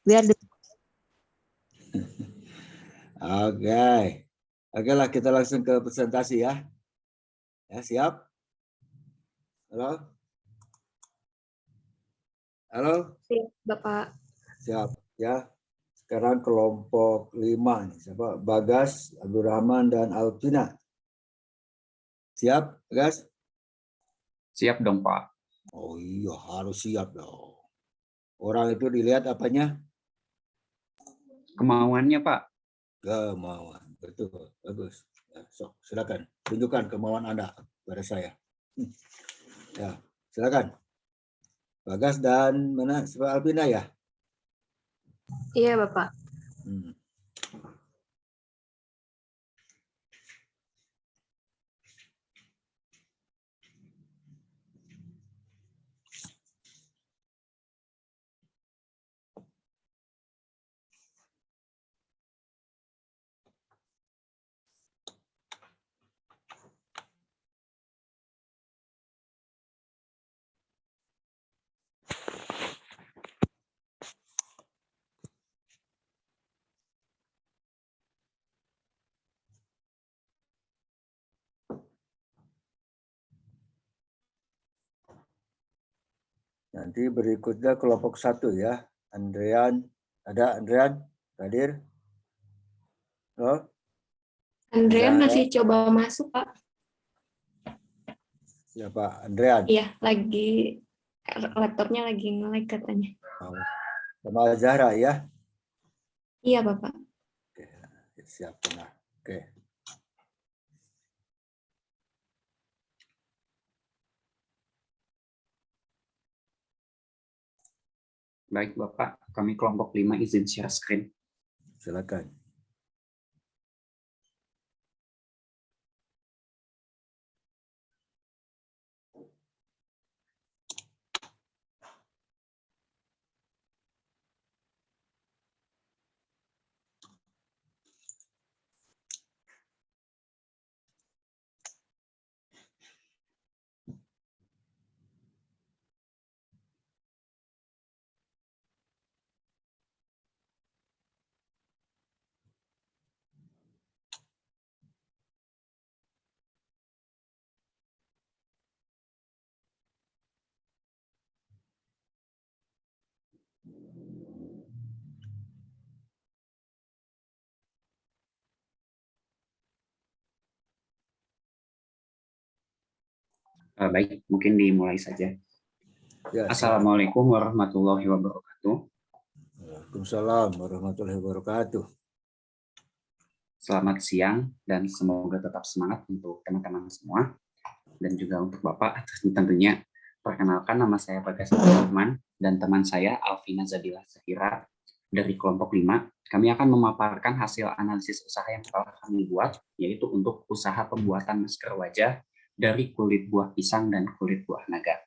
Lihat dulu. Oke. Oke lah, kita langsung ke presentasi ya. Ya, siap? Halo? Halo? Siap, Bapak. Siap ya. Sekarang kelompok 5 nih. Siapa? Bagas, Abdurrahman dan Alvina. Siap, Bagas? Siap dong, Pak. Oh iya, harus siap dong. Orang itu dilihat apanya? Kemauannya, Pak. Kemauan. Betul, bagus. Ya, so, silakan tunjukkan kemauan Anda pada saya. Ya, silakan. Bagas dan mana? Alvina ya? Iya, Bapak. Nanti berikutnya kelompok 1 ya. Andrean, ada Andrean hadir? Halo? Andrean Zahra? masih coba masuk, Pak. Siapa? Andrean? Iya, lagi laptopnya lagi nge-lag katanya. Oh, sama Zahra ya? Iya, Bapak. Oke, siap. Nah, oke. Baik, Bapak. Kami kelompok 5 izin share screen. Silakan. Baik, mungkin dimulai saja. Ya, Assalamualaikum warahmatullahi wabarakatuh. Waalaikumsalam warahmatullahi wabarakatuh. Selamat siang dan semoga tetap semangat untuk teman-teman semua dan juga untuk Bapak. Tentunya perkenalkan, nama saya Bagas Abdurrahman dan teman saya Alvina Zabila Zahira dari kelompok 5. Kami akan memaparkan hasil analisis usaha yang telah kami buat, yaitu untuk usaha pembuatan masker wajah dari kulit buah pisang dan kulit buah naga.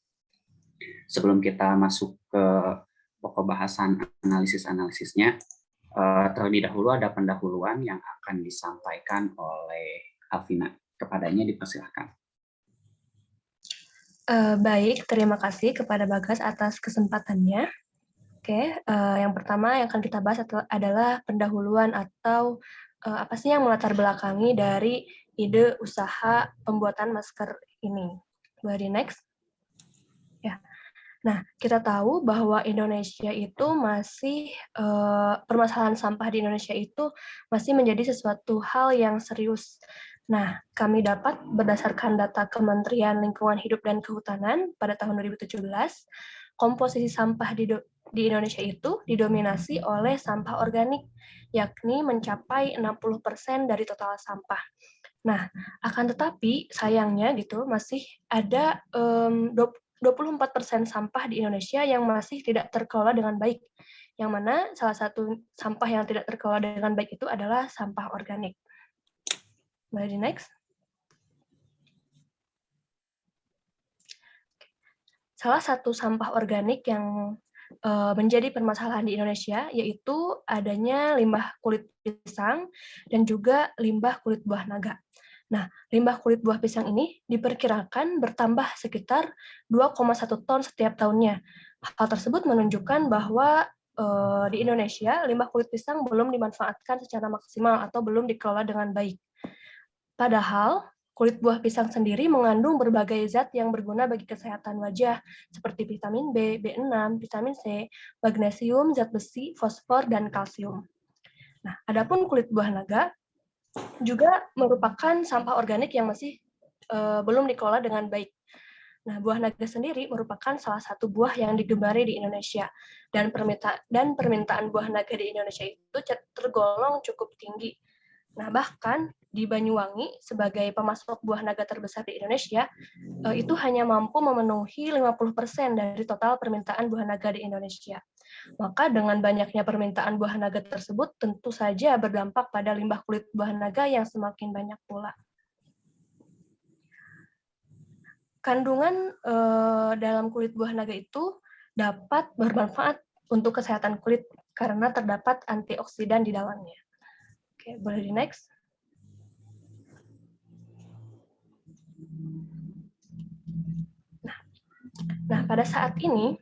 Sebelum kita masuk ke pokok bahasan analisis-analisisnya, terlebih dahulu ada pendahuluan yang akan disampaikan oleh Alvina. Kepadanya dipersilahkan. Baik, terima kasih kepada Bagas atas kesempatannya. Oke, yang pertama yang akan kita bahas adalah pendahuluan atau apa sih yang melatar belakangi dari ide usaha pembuatan masker ini. Boleh di next? Ya. Nah, kita tahu bahwa Indonesia itu masih permasalahan sampah di Indonesia itu masih menjadi sesuatu hal yang serius. Nah, kami dapat berdasarkan data Kementerian Lingkungan Hidup dan Kehutanan pada tahun 2017, komposisi sampah di Indonesia itu didominasi oleh sampah organik, yakni mencapai 60% dari total sampah. Nah, akan tetapi sayangnya gitu masih ada 24% sampah di Indonesia yang masih tidak terkelola dengan baik. Yang mana salah satu sampah yang tidak terkelola dengan baik itu adalah sampah organik. Boleh di next? Salah satu sampah organik yang menjadi permasalahan di Indonesia yaitu adanya limbah kulit pisang dan juga limbah kulit buah naga. Nah, limbah kulit buah pisang ini diperkirakan bertambah sekitar 2,1 ton setiap tahunnya. Hal tersebut menunjukkan bahwa di Indonesia, limbah kulit pisang belum dimanfaatkan secara maksimal atau belum dikelola dengan baik. Padahal, kulit buah pisang sendiri mengandung berbagai zat yang berguna bagi kesehatan wajah, seperti vitamin B, B6, vitamin C, magnesium, zat besi, fosfor, dan kalsium. Nah, adapun kulit buah naga juga merupakan sampah organik yang masih belum dikelola dengan baik. Nah, buah naga sendiri merupakan salah satu buah yang digemari di Indonesia, dan permintaan buah naga di Indonesia itu tergolong cukup tinggi. Nah, bahkan di Banyuwangi, sebagai pemasok buah naga terbesar di Indonesia, itu hanya mampu memenuhi 50% dari total permintaan buah naga di Indonesia. Maka dengan banyaknya permintaan buah naga tersebut, tentu saja berdampak pada limbah kulit buah naga yang semakin banyak pula. Kandungan dalam kulit buah naga itu dapat bermanfaat untuk kesehatan kulit karena terdapat antioksidan di dalamnya. Oke, boleh di next. Nah, pada saat ini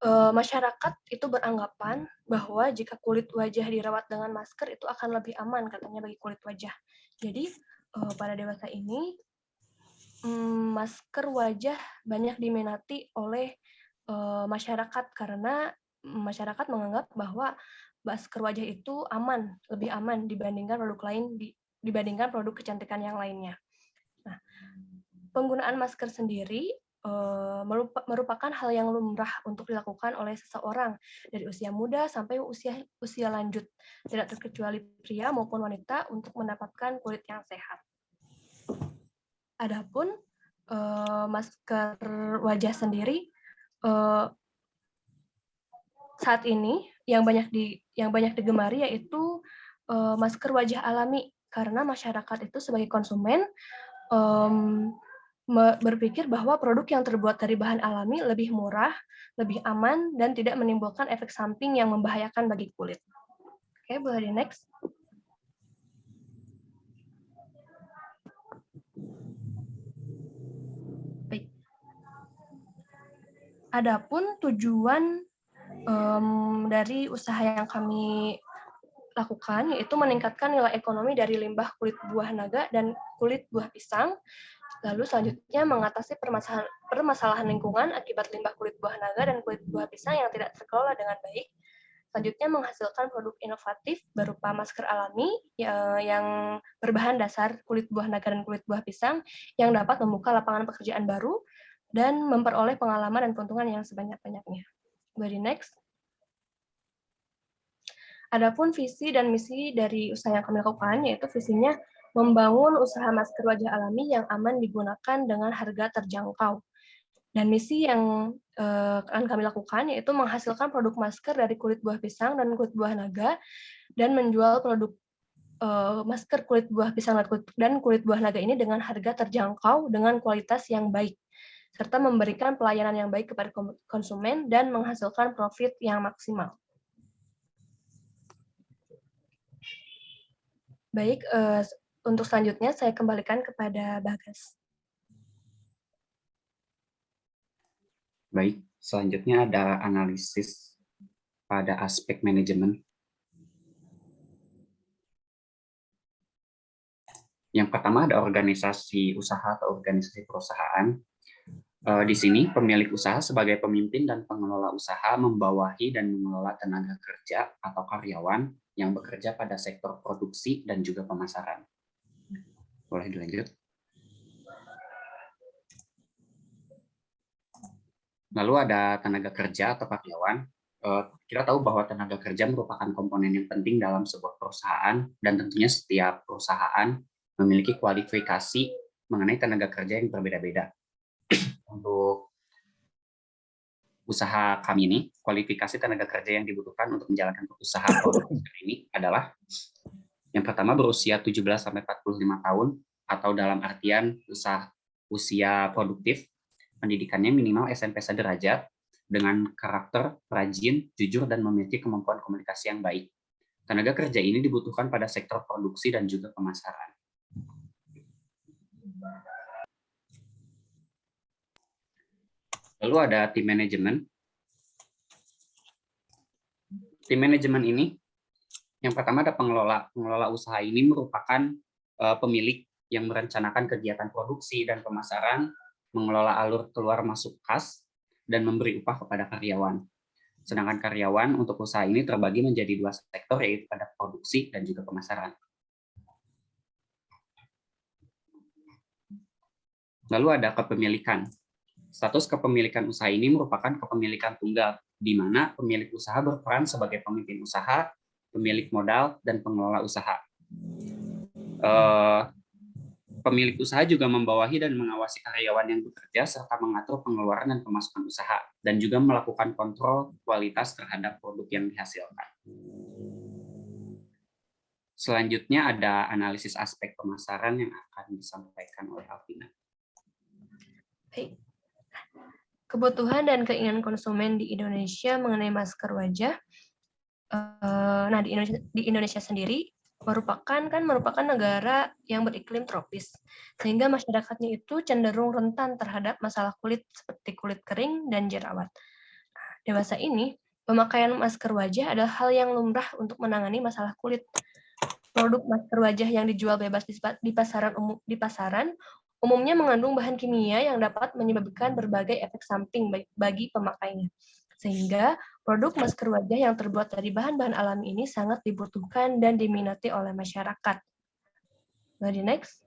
masyarakat itu beranggapan bahwa jika kulit wajah dirawat dengan masker itu akan lebih aman katanya bagi kulit wajah. Jadi pada dewasa ini masker wajah banyak diminati oleh masyarakat karena masyarakat menganggap bahwa masker wajah itu aman, lebih aman dibandingkan produk lain, dibandingkan produk kecantikan yang lainnya. Nah, penggunaan masker sendiri merupakan hal yang lumrah untuk dilakukan oleh seseorang dari usia muda sampai usia lanjut, tidak terkecuali pria maupun wanita untuk mendapatkan kulit yang sehat. Adapun masker wajah sendiri saat ini yang banyak digemari yaitu masker wajah alami, karena masyarakat itu sebagai konsumen berpikir bahwa produk yang terbuat dari bahan alami lebih murah, lebih aman, dan tidak menimbulkan efek samping yang membahayakan bagi kulit. Oke, boleh di next. Baik. Adapun tujuan dari usaha yang kami lakukan yaitu meningkatkan nilai ekonomi dari limbah kulit buah naga dan kulit buah pisang. Lalu selanjutnya mengatasi permasalahan lingkungan akibat limbah kulit buah naga dan kulit buah pisang yang tidak terkelola dengan baik. Selanjutnya menghasilkan produk inovatif berupa masker alami yang berbahan dasar kulit buah naga dan kulit buah pisang yang dapat membuka lapangan pekerjaan baru dan memperoleh pengalaman dan keuntungan yang sebanyak-banyaknya. Very next. Adapun visi dan misi dari usaha yang kami lakukan, yaitu visinya membangun usaha masker wajah alami yang aman digunakan dengan harga terjangkau. Dan misi yang akan kami lakukan yaitu menghasilkan produk masker dari kulit buah pisang dan kulit buah naga, dan menjual produk masker kulit buah pisang dan kulit buah naga ini dengan harga terjangkau dengan kualitas yang baik, serta memberikan pelayanan yang baik kepada konsumen dan menghasilkan profit yang maksimal. Baik, untuk selanjutnya saya kembalikan kepada Bagas. Baik, selanjutnya ada analisis pada aspek manajemen. Yang pertama ada organisasi usaha atau organisasi perusahaan. Di sini pemilik usaha sebagai pemimpin dan pengelola usaha membawahi dan mengelola tenaga kerja atau karyawan yang bekerja pada sektor produksi dan juga pemasaran. Boleh dilanjut. Lalu ada tenaga kerja atau karyawan. Kita tahu bahwa tenaga kerja merupakan komponen yang penting dalam sebuah perusahaan, dan tentunya setiap perusahaan memiliki kualifikasi mengenai tenaga kerja yang berbeda-beda. Untuk usaha kami ini, kualifikasi tenaga kerja yang dibutuhkan untuk menjalankan usaha produksi ini adalah yang pertama berusia 17-45 tahun atau dalam artian usia produktif, pendidikannya minimal SMP sederajat, dengan karakter rajin, jujur, dan memiliki kemampuan komunikasi yang baik. Tenaga kerja ini dibutuhkan pada sektor produksi dan juga pemasaran. Lalu ada tim manajemen. Tim manajemen ini, yang pertama ada pengelola. Pengelola usaha ini merupakan pemilik yang merencanakan kegiatan produksi dan pemasaran, mengelola alur keluar masuk kas, dan memberi upah kepada karyawan. Sedangkan karyawan untuk usaha ini terbagi menjadi 2 sektor, yaitu pada produksi dan juga pemasaran. Lalu ada kepemilikan. Status kepemilikan usaha ini merupakan kepemilikan tunggal, di mana pemilik usaha berperan sebagai pemimpin usaha, pemilik modal, dan pengelola usaha. Pemilik usaha juga membawahi dan mengawasi karyawan yang bekerja, serta mengatur pengeluaran dan pemasukan usaha, dan juga melakukan kontrol kualitas terhadap produk yang dihasilkan. Selanjutnya ada analisis aspek pemasaran yang akan disampaikan oleh Alvina. Baik. Kebutuhan dan keinginan konsumen di Indonesia mengenai masker wajah. Nah, di Indonesia sendiri merupakan negara yang beriklim tropis, sehingga masyarakatnya itu cenderung rentan terhadap masalah kulit seperti kulit kering dan jerawat. Dewasa ini, pemakaian masker wajah adalah hal yang lumrah untuk menangani masalah kulit. Produk masker wajah yang dijual bebas di pasaran umumnya mengandung bahan kimia yang dapat menyebabkan berbagai efek samping bagi pemakainya. Sehingga produk masker wajah yang terbuat dari bahan-bahan alami ini sangat dibutuhkan dan diminati oleh masyarakat. Jadi next.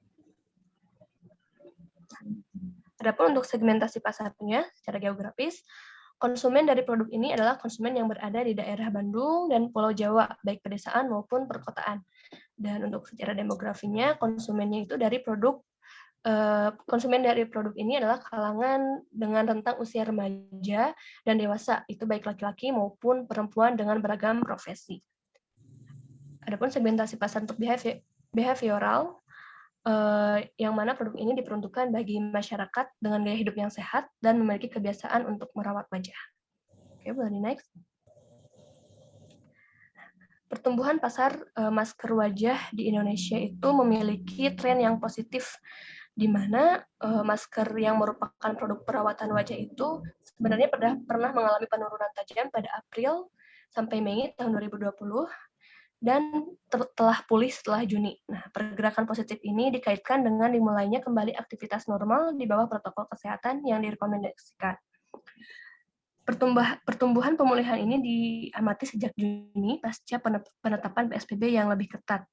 Adapun untuk segmentasi pasarnya secara geografis, konsumen dari produk ini adalah konsumen yang berada di daerah Bandung dan Pulau Jawa, baik pedesaan maupun perkotaan. Dan untuk secara demografinya, konsumen dari produk ini adalah kalangan dengan rentang usia remaja dan dewasa, itu baik laki-laki maupun perempuan dengan beragam profesi. Adapun segmentasi pasar untuk behavioral, yang mana produk ini diperuntukkan bagi masyarakat dengan gaya hidup yang sehat dan memiliki kebiasaan untuk merawat wajah. Oke, boleh di next. Pertumbuhan pasar masker wajah di Indonesia itu memiliki tren yang positif, di mana masker yang merupakan produk perawatan wajah itu sebenarnya pernah mengalami penurunan tajam pada April sampai Mei tahun 2020 dan telah pulih setelah Juni. Nah, pergerakan positif ini dikaitkan dengan dimulainya kembali aktivitas normal di bawah protokol kesehatan yang direkomendasikan. Pertumbuhan pemulihan ini diamati sejak Juni pasca penetapan PSBB yang lebih ketat.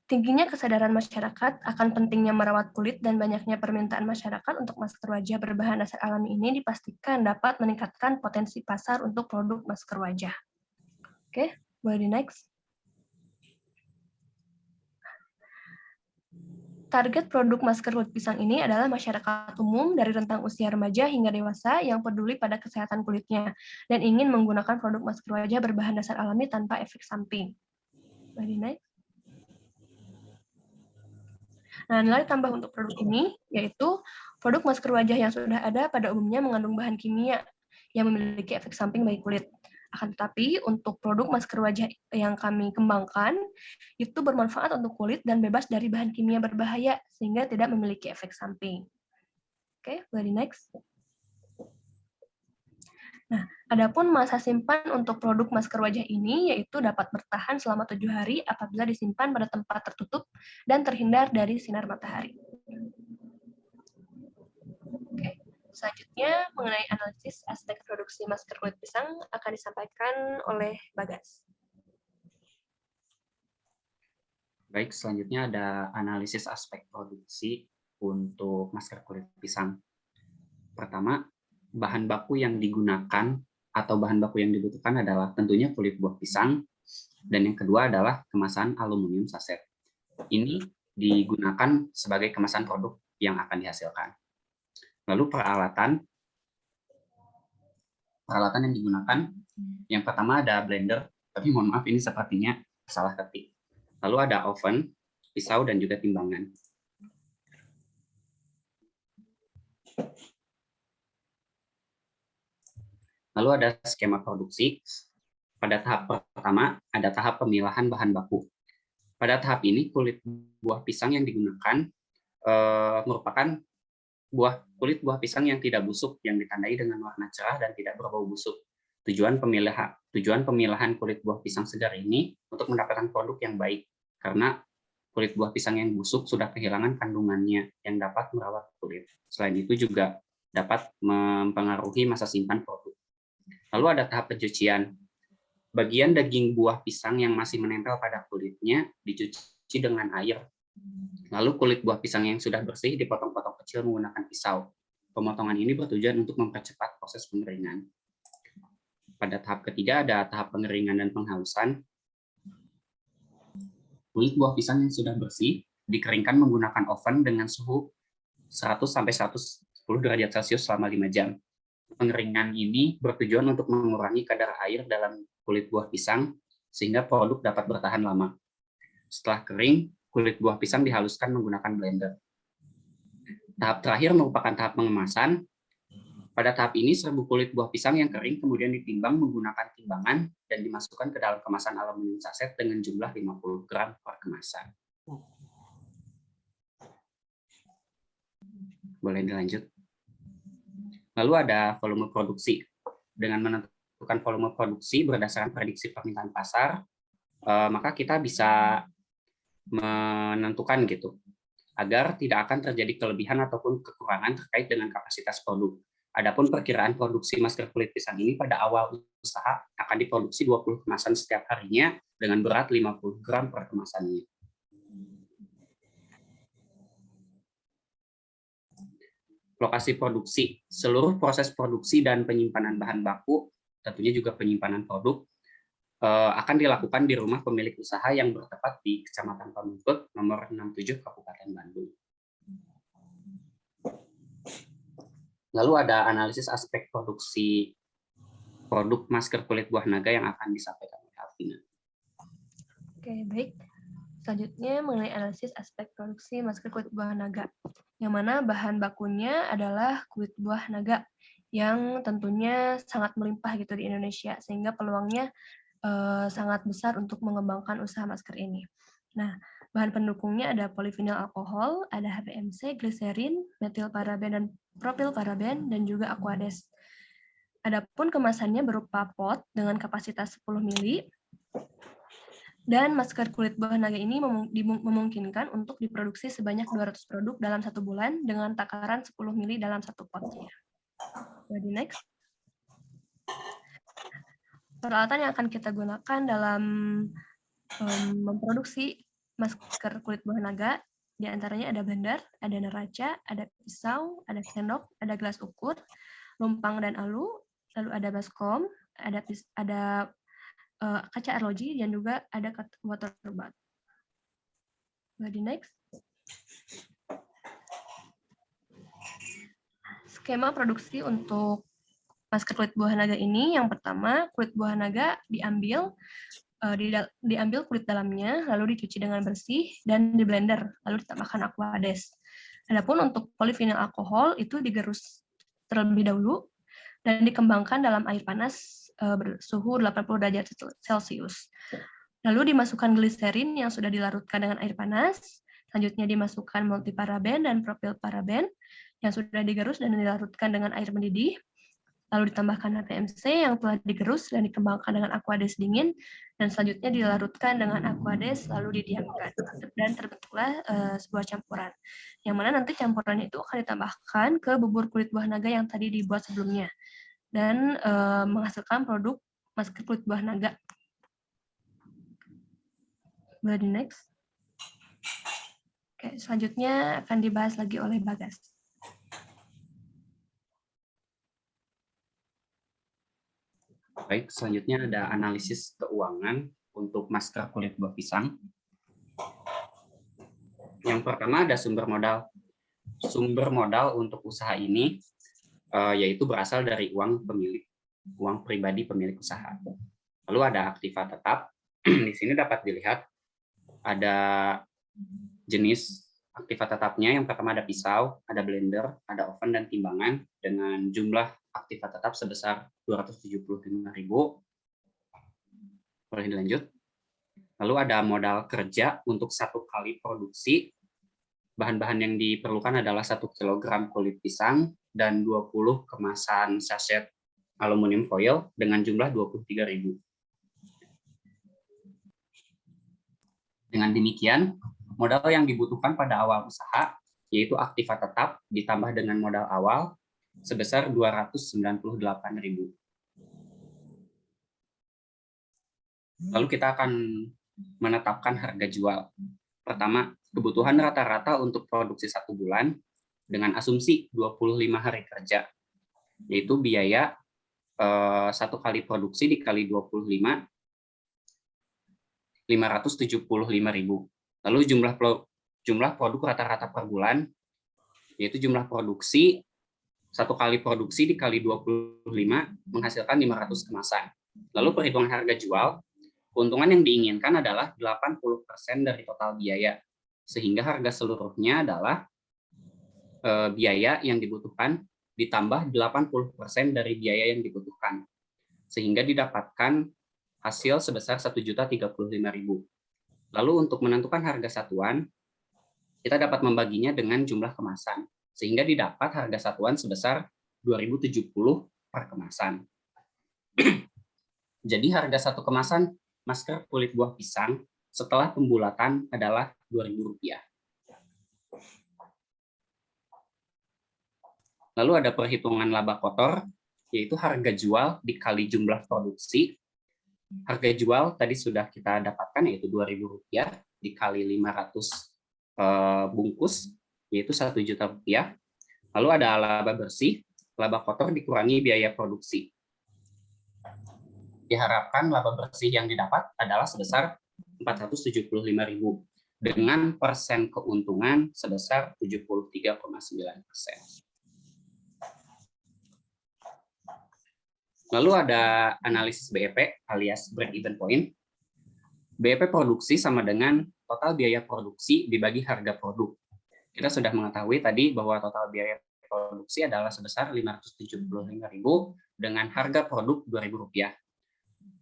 Tingginya kesadaran masyarakat akan pentingnya merawat kulit dan banyaknya permintaan masyarakat untuk masker wajah berbahan dasar alami ini dipastikan dapat meningkatkan potensi pasar untuk produk masker wajah. Oke, boleh di next. Target produk masker kulit pisang ini adalah masyarakat umum dari rentang usia remaja hingga dewasa yang peduli pada kesehatan kulitnya dan ingin menggunakan produk masker wajah berbahan dasar alami tanpa efek samping. Boleh di next. Nah, nilai tambah untuk produk ini yaitu produk masker wajah yang sudah ada pada umumnya mengandung bahan kimia yang memiliki efek samping bagi kulit. Akan tetapi, untuk produk masker wajah yang kami kembangkan, itu bermanfaat untuk kulit dan bebas dari bahan kimia berbahaya, sehingga tidak memiliki efek samping. Oke, boleh di next. Nah, adapun masa simpan untuk produk masker wajah ini, yaitu dapat bertahan selama 7 hari apabila disimpan pada tempat tertutup dan terhindar dari sinar matahari. Oke. Selanjutnya, mengenai analisis aspek produksi masker kulit pisang akan disampaikan oleh Bagas. Baik, selanjutnya ada analisis aspek produksi untuk masker kulit pisang. Pertama, bahan baku yang digunakan atau bahan baku yang dibutuhkan adalah tentunya kulit buah pisang, dan yang kedua adalah kemasan aluminium saset. Ini digunakan sebagai kemasan produk yang akan dihasilkan. Lalu peralatan yang digunakan, yang pertama ada blender, tapi mohon maaf ini sepertinya salah ketik. Lalu ada oven, pisau, dan juga timbangan. Lalu ada skema produksi. Pada tahap pertama, ada tahap pemilahan bahan baku. Pada tahap ini, kulit buah pisang yang digunakan merupakan kulit buah pisang yang tidak busuk, yang ditandai dengan warna cerah dan tidak berbau busuk. Tujuan pemilahan kulit buah pisang segar ini untuk mendapatkan produk yang baik, karena kulit buah pisang yang busuk sudah kehilangan kandungannya yang dapat merawat kulit. Selain itu juga dapat mempengaruhi masa simpan produk. Lalu ada tahap pencucian. Bagian daging buah pisang yang masih menempel pada kulitnya dicuci dengan air. Lalu kulit buah pisang yang sudah bersih dipotong-potong kecil menggunakan pisau. Pemotongan ini bertujuan untuk mempercepat proses pengeringan. Pada tahap ketiga ada tahap pengeringan dan penghalusan. Kulit buah pisang yang sudah bersih dikeringkan menggunakan oven dengan suhu 100 sampai 110 derajat Celcius selama 5 jam. Pengeringan ini bertujuan untuk mengurangi kadar air dalam kulit buah pisang sehingga produk dapat bertahan lama. Setelah kering, kulit buah pisang dihaluskan menggunakan blender. Tahap terakhir merupakan tahap pengemasan. Pada tahap ini, serbuk kulit buah pisang yang kering kemudian ditimbang menggunakan timbangan dan dimasukkan ke dalam kemasan aluminium saset dengan jumlah 50 gram per kemasan. Boleh dilanjut. Lalu ada volume produksi. Dengan menentukan volume produksi berdasarkan prediksi permintaan pasar, maka kita bisa menentukan gitu, agar tidak akan terjadi kelebihan ataupun kekurangan terkait dengan kapasitas produk. Adapun perkiraan produksi masker kulit pisang ini pada awal usaha akan diproduksi 20 kemasan setiap harinya dengan berat 50 gram per kemasannya. Lokasi produksi. Seluruh proses produksi dan penyimpanan bahan baku, tentunya juga penyimpanan produk, akan dilakukan di rumah pemilik usaha yang bertempat di Kecamatan Pamengpeuk, nomor 67, Kabupaten Bandung. Lalu ada analisis aspek produksi produk masker kulit buah naga yang akan disampaikan oleh Alvina. Oke, baik. Selanjutnya mengenai analisis aspek produksi masker kulit buah naga, yang mana bahan bakunya adalah kulit buah naga, yang tentunya sangat melimpah gitu di Indonesia, sehingga peluangnya sangat besar untuk mengembangkan usaha masker ini. Nah, bahan pendukungnya ada polivinil alkohol, ada HPMC, gliserin, metilparaben dan propilparaben, dan juga Aquades. Adapun kemasannya berupa pot dengan kapasitas 10 ml, dan masker kulit buah naga ini memungkinkan untuk diproduksi sebanyak 200 produk dalam 1 bulan dengan takaran 10 ml dalam 1 potnya. Jadi next. Peralatan yang akan kita gunakan dalam memproduksi masker kulit buah naga, diantaranya ada blender, ada neraca, ada pisau, ada sendok, ada gelas ukur, lumpang dan alu, lalu ada baskom, ada kaca arloji, dan juga ada water bath. Jadi next. Skema produksi untuk masker kulit buah naga ini, yang pertama, kulit buah naga diambil kulit dalamnya, lalu dicuci dengan bersih, dan di blender, lalu ditambahkan Aquades. Adapun untuk polivinil alkohol, itu digerus terlebih dahulu, dan dikembangkan dalam air panas bersuhu 80 derajat Celcius. Lalu dimasukkan gliserin yang sudah dilarutkan dengan air panas, selanjutnya dimasukkan multiparaben dan propilparaben yang sudah digerus dan dilarutkan dengan air mendidih, lalu ditambahkan HPMC yang telah digerus dan dikembangkan dengan Aquades dingin, dan selanjutnya dilarutkan dengan Aquades lalu didiamkan, dan terbentuklah sebuah campuran, yang mana nanti campurannya itu akan ditambahkan ke bubur kulit buah naga yang tadi dibuat sebelumnya, dan menghasilkan produk masker kulit buah naga. Boleh di next. Oke, selanjutnya akan dibahas lagi oleh Bagas. Baik, selanjutnya ada analisis keuangan untuk masker kulit buah pisang. Yang pertama ada sumber modal. Sumber modal untuk usaha ini yaitu berasal dari uang pribadi pemilik usaha. Lalu ada aktiva tetap. Di sini dapat dilihat ada jenis aktiva tetapnya. Yang pertama ada pisau, ada blender, ada oven dan timbangan dengan jumlah aktiva tetap sebesar 275.000. Boleh dilanjut. Lalu ada modal kerja untuk 1 kali produksi. Bahan-bahan yang diperlukan adalah 1 kg kulit pisang dan 20 kemasan saset aluminium foil dengan jumlah 23.000. Dengan demikian, modal yang dibutuhkan pada awal usaha, yaitu aktiva tetap ditambah dengan modal awal sebesar 298.000. Lalu kita akan menetapkan harga jual. Pertama, kebutuhan rata-rata untuk produksi 1 bulan dengan asumsi 25 hari kerja, yaitu biaya 1 kali produksi dikali 25, 575.000. Lalu jumlah produk rata-rata per bulan, yaitu jumlah produksi 1 kali produksi dikali 25 menghasilkan 500 kemasan. Lalu perhitungan harga jual, keuntungan yang diinginkan adalah 80% dari total biaya, sehingga harga seluruhnya adalah biaya yang dibutuhkan ditambah 80% dari biaya yang dibutuhkan, sehingga didapatkan hasil sebesar 1.035.000. Lalu untuk menentukan harga satuan, kita dapat membaginya dengan jumlah kemasan, sehingga didapat harga satuan sebesar 2.070 per kemasan. Jadi harga satu kemasan masker kulit buah pisang setelah pembulatan adalah Rp2.000. Lalu ada perhitungan laba kotor, yaitu harga jual dikali jumlah produksi. Harga jual tadi sudah kita dapatkan, yaitu Rp2.000 dikali 500 bungkus, yaitu Rp1.000.000. Lalu ada laba bersih, laba kotor dikurangi biaya produksi. Diharapkan laba bersih yang didapat adalah sebesar 475.000 dengan persen keuntungan sebesar 73,9%. Lalu ada analisis BEP alias break even point. BEP produksi sama dengan total biaya produksi dibagi harga produk. Kita sudah mengetahui tadi bahwa total biaya produksi adalah sebesar 575.000 dengan harga produk Rp2.000.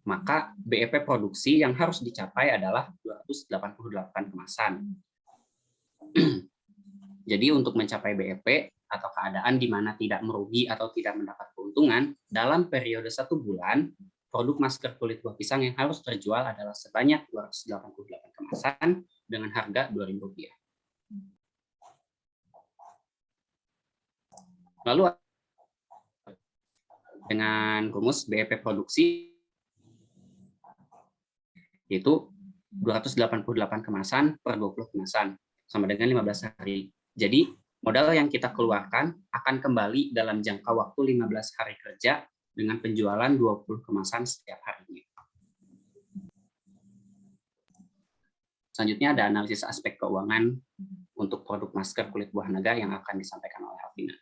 Maka BEP produksi yang harus dicapai adalah 288 kemasan. Jadi untuk mencapai BEP atau keadaan di mana tidak merugi atau tidak mendapat keuntungan, dalam periode 1 bulan, produk masker kulit buah pisang yang harus terjual adalah sebanyak 288 kemasan dengan harga Rp2.000. Lalu dengan rumus BEP produksi, yaitu 288 kemasan per 20 kemasan, sama dengan 15 hari. Jadi, modal yang kita keluarkan akan kembali dalam jangka waktu 15 hari kerja dengan penjualan 20 kemasan setiap harinya. Selanjutnya ada analisis aspek keuangan untuk produk masker kulit buah naga yang akan disampaikan oleh Alvina.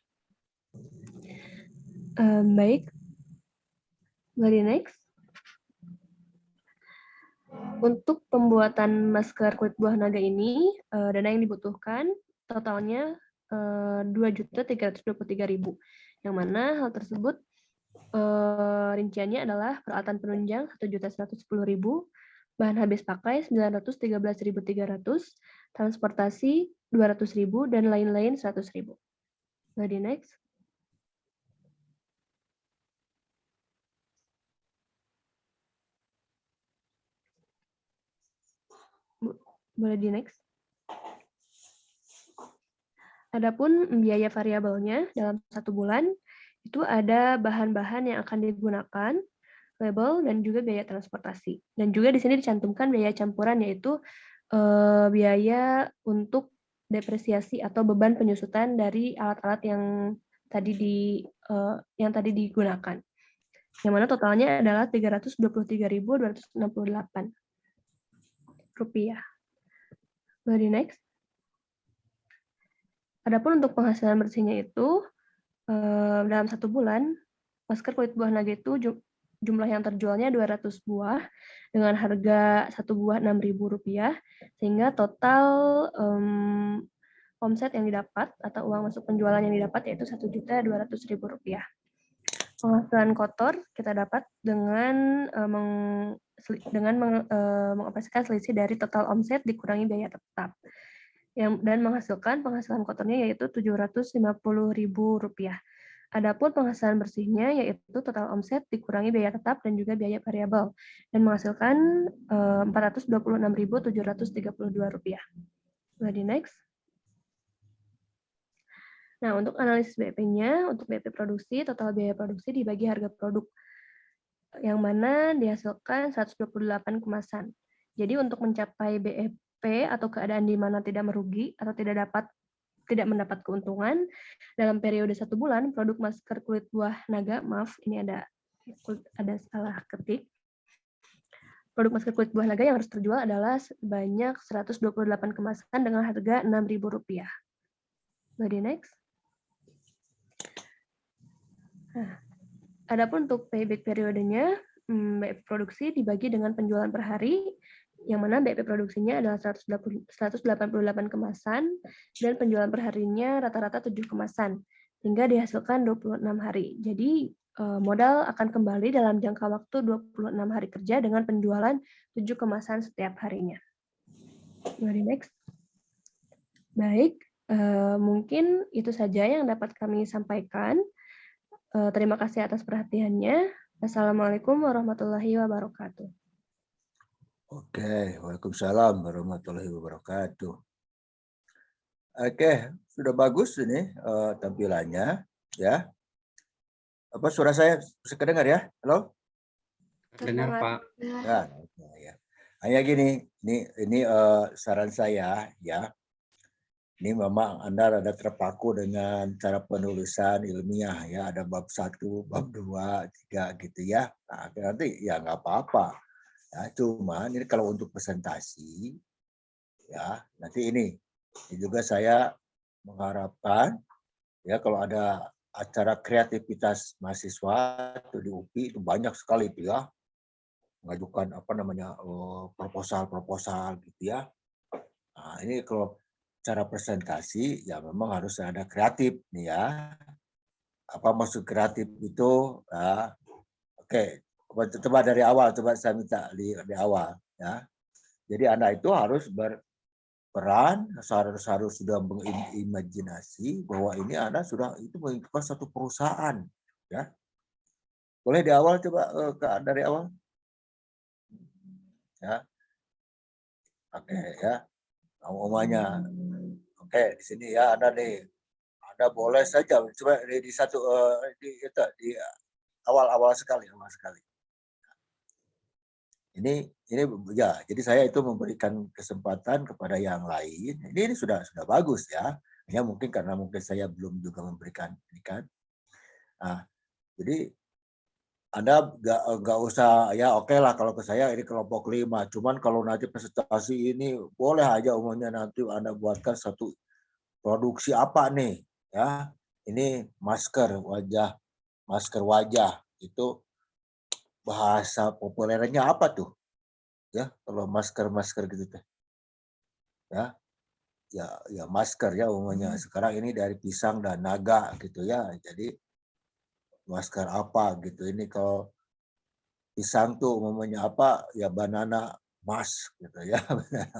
Baik. Very next. Untuk pembuatan masker kulit buah naga ini, dana yang dibutuhkan totalnya 2.323.000, yang mana hal tersebut rinciannya adalah peralatan penunjang 1.110.000, bahan habis pakai 913.300, transportasi 200.000, dan lain-lain 100.000. Jadi next. Boleh di next. Adapun biaya variabelnya dalam 1 bulan, itu ada bahan-bahan yang akan digunakan, label, dan juga biaya transportasi. Dan juga di sini dicantumkan biaya campuran, yaitu biaya untuk depresiasi atau beban penyusutan dari alat-alat yang tadi digunakan. Yang mana totalnya adalah Rp323.268. Very next. Adapun untuk penghasilan bersihnya itu, dalam 1 bulan, masker kulit buah naga itu jumlah yang terjualnya 200 buah dengan harga 1 buah Rp6.000, sehingga total omset yang didapat atau uang masuk penjualan yang didapat yaitu Rp1.200.000. Penghasilan kotor kita dapat dengan mengoperasikan selisih dari total omset dikurangi biaya tetap, dan menghasilkan penghasilan kotornya yaitu Rp750.000. Adapun penghasilan bersihnya yaitu total omset dikurangi biaya tetap dan juga biaya variabel dan menghasilkan Rp426.732. Slide next. Nah, untuk analisis BEP-nya, untuk BEP produksi, total biaya produksi dibagi harga produk yang mana dihasilkan 128 kemasan. Jadi untuk mencapai BEP atau keadaan di mana tidak merugi atau tidak mendapat keuntungan dalam periode 1 bulan, produk masker kulit buah naga, maaf ini ada salah ketik. Produk masker kulit buah naga yang harus terjual adalah sebanyak 128 kemasan dengan harga Rp6.000. Slide next. Nah, adapun untuk payback periodenya, BEP produksi dibagi dengan penjualan per hari, yang mana BEP produksinya adalah 188 kemasan, dan penjualan per harinya rata-rata 7 kemasan, hingga dihasilkan 26 hari. Jadi, modal akan kembali dalam jangka waktu 26 hari kerja dengan penjualan 7 kemasan setiap harinya. Mari next. Baik, mungkin itu saja yang dapat kami sampaikan. Terima kasih atas perhatiannya. Assalamualaikum warahmatullahi wabarakatuh. Oke, waalaikumsalam warahmatullahi wabarakatuh. Oke, sudah bagus ini tampilannya, ya. Apa suara saya bisa kedengar ya? Halo? Dengar, Pak. Ya, ya. Hanya gini, ini saran saya, ya. Ini memang Anda ada terpaku dengan cara penulisan ilmiah ya, ada bab 1, bab 2, 3 gitu ya. Nah, nanti ya nggak apa-apa. Ya, cuman ini kalau untuk presentasi ya, nanti ini juga saya mengharapkan ya kalau ada acara kreativitas mahasiswa itu di UPI itu banyak sekali itu ya. Mengajukan apa namanya proposal gitu ya. Nah, ini kalau cara presentasi ya memang harus ada kreatif nih ya. Apa maksud kreatif itu? Ya, oke, coba dari awal, coba saya minta di awal ya. Jadi Anda itu harus berperan, harus sudah mengimajinasi bahwa ini Anda sudah itu mengikuti satu perusahaan ya. Boleh di awal coba dari awal. Ya. Oke ya. Umumnya. Oke, di sini ya Anda nih. Anda boleh saja coba di satu di awal sekali. Ini ya, jadi saya itu memberikan kesempatan kepada yang lain. Ini sudah bagus ya. Ya mungkin karena saya belum juga memberikan ini kan. Nah, jadi Anda nggak usah ya oke lah kalau ke saya ini kelompok 5. Cuman kalau nanti presentasi ini boleh aja umumnya nanti Anda buatkan satu produksi apa nih ya. Ini masker wajah itu bahasa populernya apa tuh? Ya, kalau masker gitu teh. Ya masker ya umumnya. Sekarang ini dari pisang dan naga gitu ya. Jadi masker apa gitu. Ini kalau pisang tuh umumnya apa? Ya banana mask gitu ya.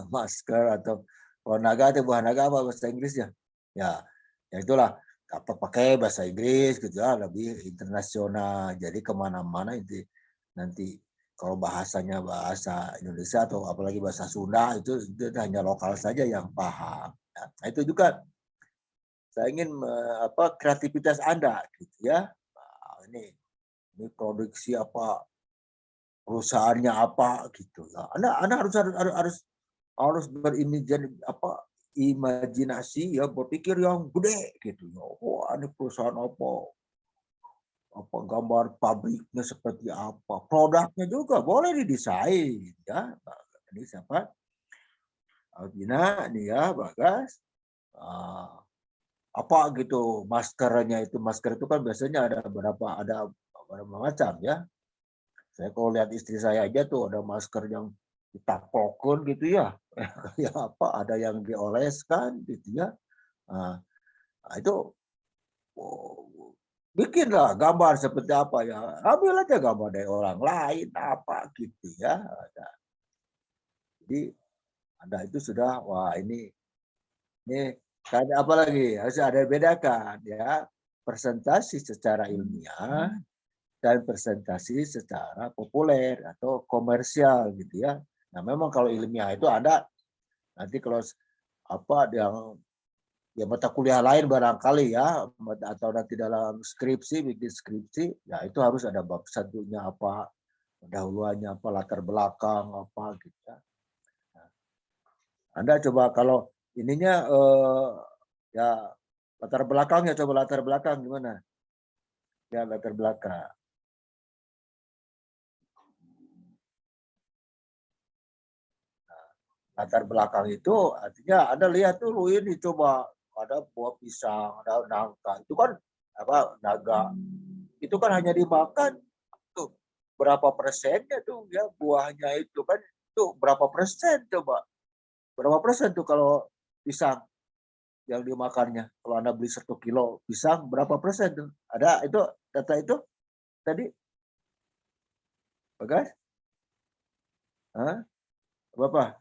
Masker atau kalau naga itu buah naga apa bahasa Inggrisnya? Ya itulah apa pakai bahasa Inggris gitu ya, lebih internasional. Jadi kemana-mana itu nanti kalau bahasanya bahasa Indonesia atau apalagi bahasa Sunda itu hanya lokal saja yang paham. Nah, itu juga saya ingin kreativitas Anda gitu ya. Nah, ini produksi apa, perusahaannya apa gitu ya. Anda harus imajinasi ya, berpikir yang gede gitu ya. Wah, ini perusahaan apa gambar pabriknya seperti apa, produknya juga boleh didesain ya. Ini siapa? Alvina nih ya, Bagas. Apa gitu maskernya itu, masker itu kan biasanya ada berapa macam ya. Saya kalau lihat istri saya aja tuh ada masker yang ditapokun gitu ya. Kayak apa, ada yang dioleskan gitu ya. Nah, itu bikinlah gambar seperti apa ya. Ambil aja gambar dari orang lain apa gitu ya. Jadi Anda itu sudah wah ini kayak apa lagi harus ada bedakan ya. presentasi secara ilmiah dan presentasi secara populer atau komersial gitu ya. Nah, memang kalau ilmiah itu ada nanti kalau apa yang ya mata kuliah lain barangkali ya atau nanti dalam skripsi bikin skripsi ya itu harus ada bab satunya apa, pendahuluannya apa, latar belakang apa gitu ya. Nah, Anda coba kalau ininya ya latar belakangnya coba latar belakang gimana? Ya latar belakang. Latar belakang itu artinya Anda lihat dulu ini coba ada buah pisang, ada nangka. Itu kan apa naga. Itu kan hanya dimakan tuh berapa persennya tuh ya buahnya itu kan itu berapa persen coba. Berapa persen tuh kalau pisang yang dimakannya. Kalau Anda beli 1 kilo pisang berapa persen tuh? Ada itu data itu tadi? Bagas? Hah? Berapa?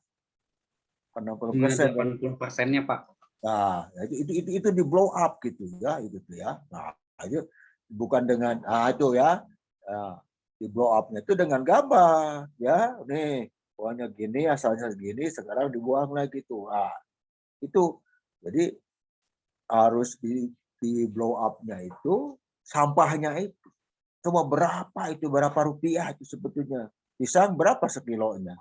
60%. 80%-nya Pak. Nah, itu di blow up gitu ya, itu tuh ya. Nah, itu bukan dengan itu ya. Nah, di blow up-nya itu dengan gambar ya. Nih, buahnya gini, asalnya segini, sekarang dibuang lagi tuh. Nah, itu. Jadi harus di blow up-nya itu sampahnya itu. Coba berapa rupiah itu sebetulnya. Pisang berapa sekilonya?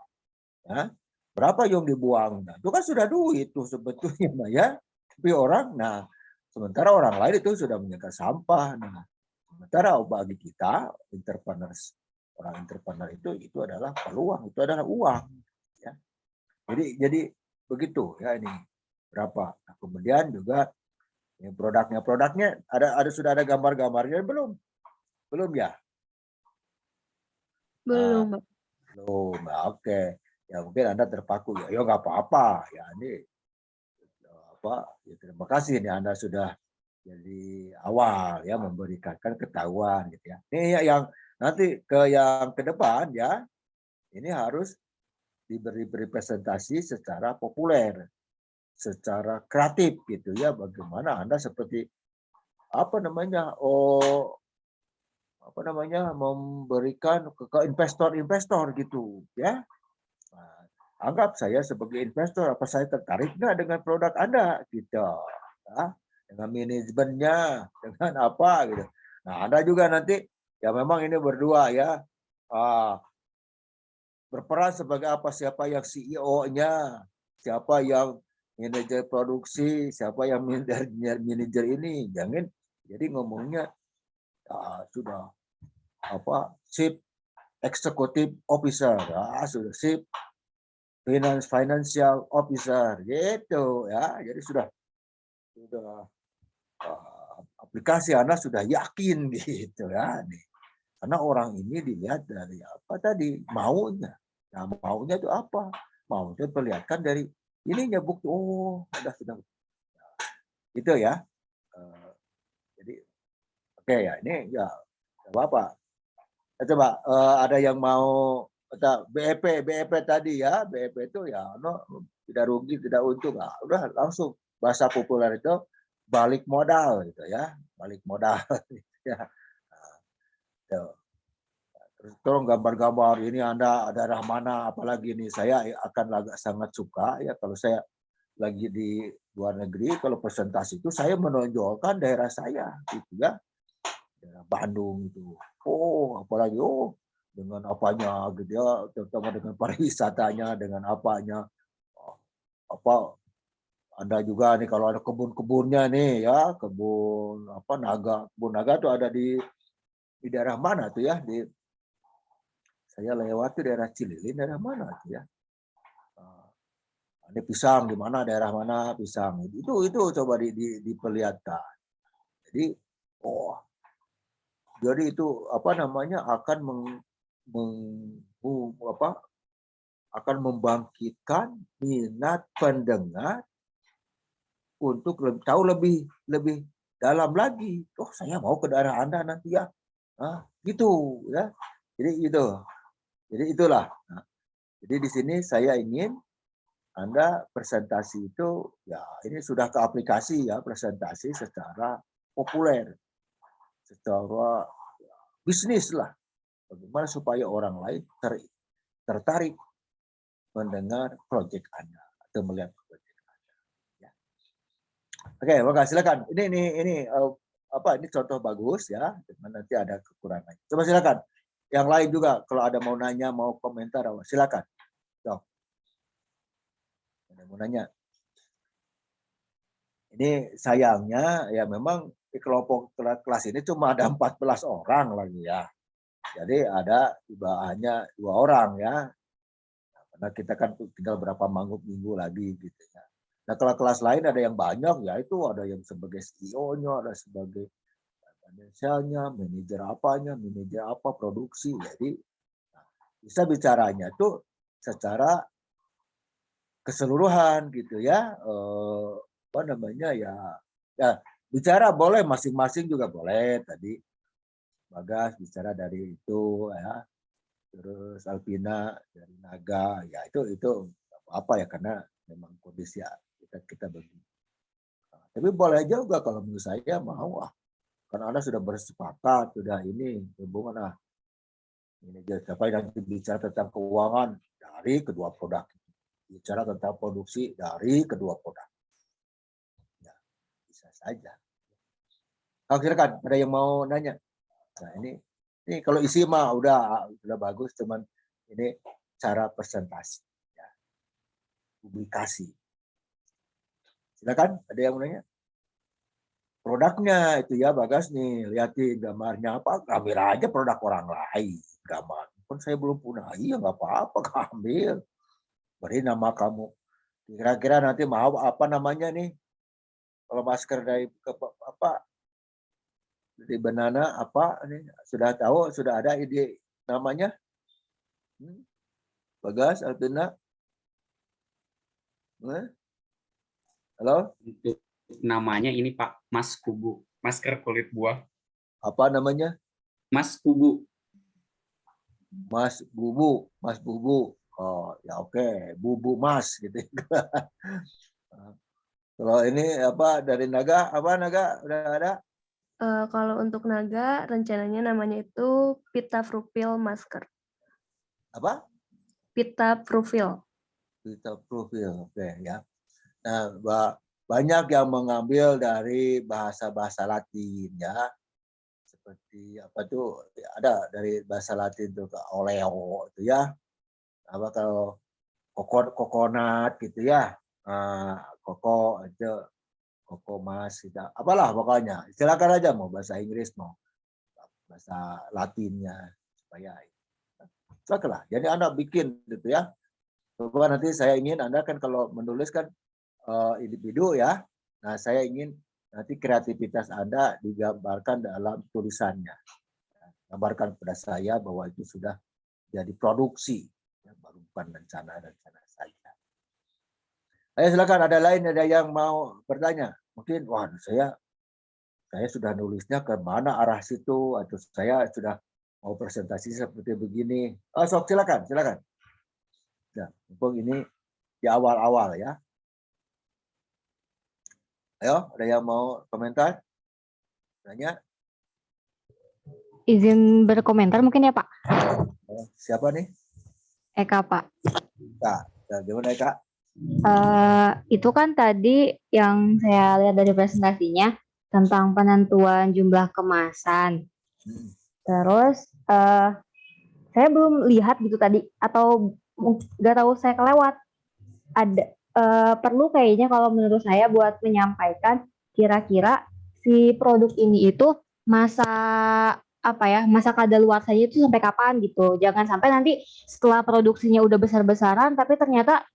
Ya. Berapa yang dibuang? Nah, itu kan sudah duit tuh sebetulnya, nah, ya. Tapi sementara orang lain itu sudah menjaga sampah. Nah, sementara bagi kita, orang entrepreneur itu adalah peluang, itu adalah uang. Ya. Jadi begitu ya ini berapa. Nah, kemudian juga ya, produknya sudah ada gambar-gambarnya belum? Belum ya? Nah, Belum, Pak. belum. Nah, oke. Ya mungkin Anda terpaku ya nggak apa-apa ya ini apa ya, terima kasih nih Anda sudah jadi awal ya memberikan ketahuan gitu ya. Ini yang nanti yang ke depan ya ini harus diberi presentasi secara populer, secara kreatif gitu ya. Bagaimana Anda seperti apa namanya memberikan ke investor-investor gitu ya. Nah, anggap saya sebagai investor, apa saya tertarik nggak dengan produk Anda gitu, ya, dengan manajemennya, dengan apa gitu. Nah, Anda juga nanti ya memang ini berdua ya berperan sebagai apa? Siapa yang CEO-nya, siapa yang manajer produksi, siapa yang manajer ini, jangan jadi ngomongnya sudah apa chief executive officer, sudah chief financial officer gitu ya. Jadi sudah aplikasi Anda sudah yakin gitu ya nih. Karena orang ini dilihat dari apa tadi maunya. Nah, maunya itu apa? Maunya perlihatkan dari ininya bukti sudah itu ya. Jadi oke ya ini ya Bapak. Coba ada yang mau BEP tadi ya, BEP itu ya tidak rugi tidak untung, udah langsung bahasa populer itu balik modal gitu ya, balik modal ya. Terus tolong gambar-gambar ini Anda daerah mana, apalagi ini saya akan agak sangat suka ya kalau saya lagi di luar negeri kalau presentasi itu saya menonjolkan daerah saya gitu ya, daerah Bandung itu. Apalagi dengan apanya gitu ya, terutama dengan pariwisatanya, dengan apanya. Apa Anda juga nih kalau ada kebun-kebunnya nih ya, kebun naga tuh ada di daerah mana tuh ya? Saya lewati daerah Cililin, daerah mana tuh ya? Ini pisang di mana, daerah mana pisang. Itu coba diperlihatkan. Jadi jadi itu apa namanya akan akan membangkitkan minat pendengar untuk tahu lebih dalam lagi. Saya mau ke daerah Anda nanti ya. Gitu ya. Jadi itulah. Jadi di sini saya ingin Anda presentasi itu ya ini sudah ke aplikasi ya, presentasi secara populer. secara bisnis lah. Bagaimana supaya orang lain tertarik mendengar proyek Anda atau melihat proyek Anda. Ya. Oke, maka silakan. Ini ini contoh bagus ya. Nanti ada kekurangan. Coba silakan. Yang lain juga kalau ada mau nanya, mau komentar, silakan. Dok. Ada mau nanya. Ini sayangnya ya memang di kelompok kelas ini cuma ada 14 orang lagi ya. Jadi ada hanya 2 orang ya. Karena kita kan tinggal berapa minggu lagi gitu ya. Nah kalau kelas lain ada yang banyak ya itu ada yang sebagai CEO-nya, ada sebagai finansialnya, manajer apanya, manajer apa, produksi. Jadi bisa bicaranya tuh secara keseluruhan gitu ya. Apa namanya ya bicara boleh masing-masing juga boleh tadi Bagas bicara dari itu ya terus Alpina dari Naga ya itu apa ya karena memang kondisi ya, kita begini tapi boleh juga kalau menurut saya mau karena Anda sudah bersepakat sudah ini hubungan ini siapa yang nanti bicara tentang keuangan dari kedua produk bicara tentang produksi dari kedua produk bisa saja. Silakan, ada yang mau nanya? Nah ini kalau isi mah udah bagus, cuman ini cara presentasi, ya. Publikasi. Silakan, ada yang mau nanya? Produknya itu ya Bagas nih, lihatin gambarnya apa, ambil aja produk orang lain, gambar. Kan saya belum punya, iya nggak apa-apa, ambil. Beri nama kamu. Kira-kira nanti mau apa namanya nih? Kalau masker dari apa dari banana apa nih sudah tahu sudah ada ide namanya Bagas Alpina halo Untuk namanya ini Pak Mas Kubu, masker kulit buah. apa namanya Mas Kubu. Mas Bubu oh ya oke Bubu Mas gitu kalau ini apa dari Naga apa Naga udah ada Kalau untuk Naga, rencananya namanya itu Pitafrufil Masker. apa Pitafrufil. kita profil oke ya nah banyak yang mengambil dari bahasa-bahasa Latin ya seperti apa tuh ada dari bahasa Latin tuh ke oleo itu ya apa kalau kokonat gitu ya koko itu koko mas gitu apalah pokoknya silakan aja mau bahasa Inggris mau bahasa Latinnya supaya silakan lah jadi Anda bikin gitu ya coba nanti saya ingin Anda kan kalau menulis kan individu ya nah saya ingin nanti kreativitas Anda digambarkan dalam tulisannya gambarkan kepada saya bahwa itu sudah jadi produksi ya, baru bukan rencana saja. Ayo silakan ada yang mau bertanya mungkin wah saya sudah nulisnya ke mana arah situ atau saya sudah mau presentasi seperti begini sok silakan nah mumpung ini di awal-awal ya ayo ada yang mau komentar tanya Izin berkomentar mungkin ya Pak. siapa nih Eka Pak. Kak gimana Kak Itu kan tadi yang saya lihat dari presentasinya tentang penentuan jumlah kemasan. Terus saya belum lihat gitu tadi atau nggak tahu saya kelewat. Ada perlu kayaknya kalau menurut saya buat menyampaikan kira-kira si produk ini itu masa kadaluarsanya itu sampai kapan gitu. Jangan sampai nanti setelah produksinya udah besar-besaran tapi ternyata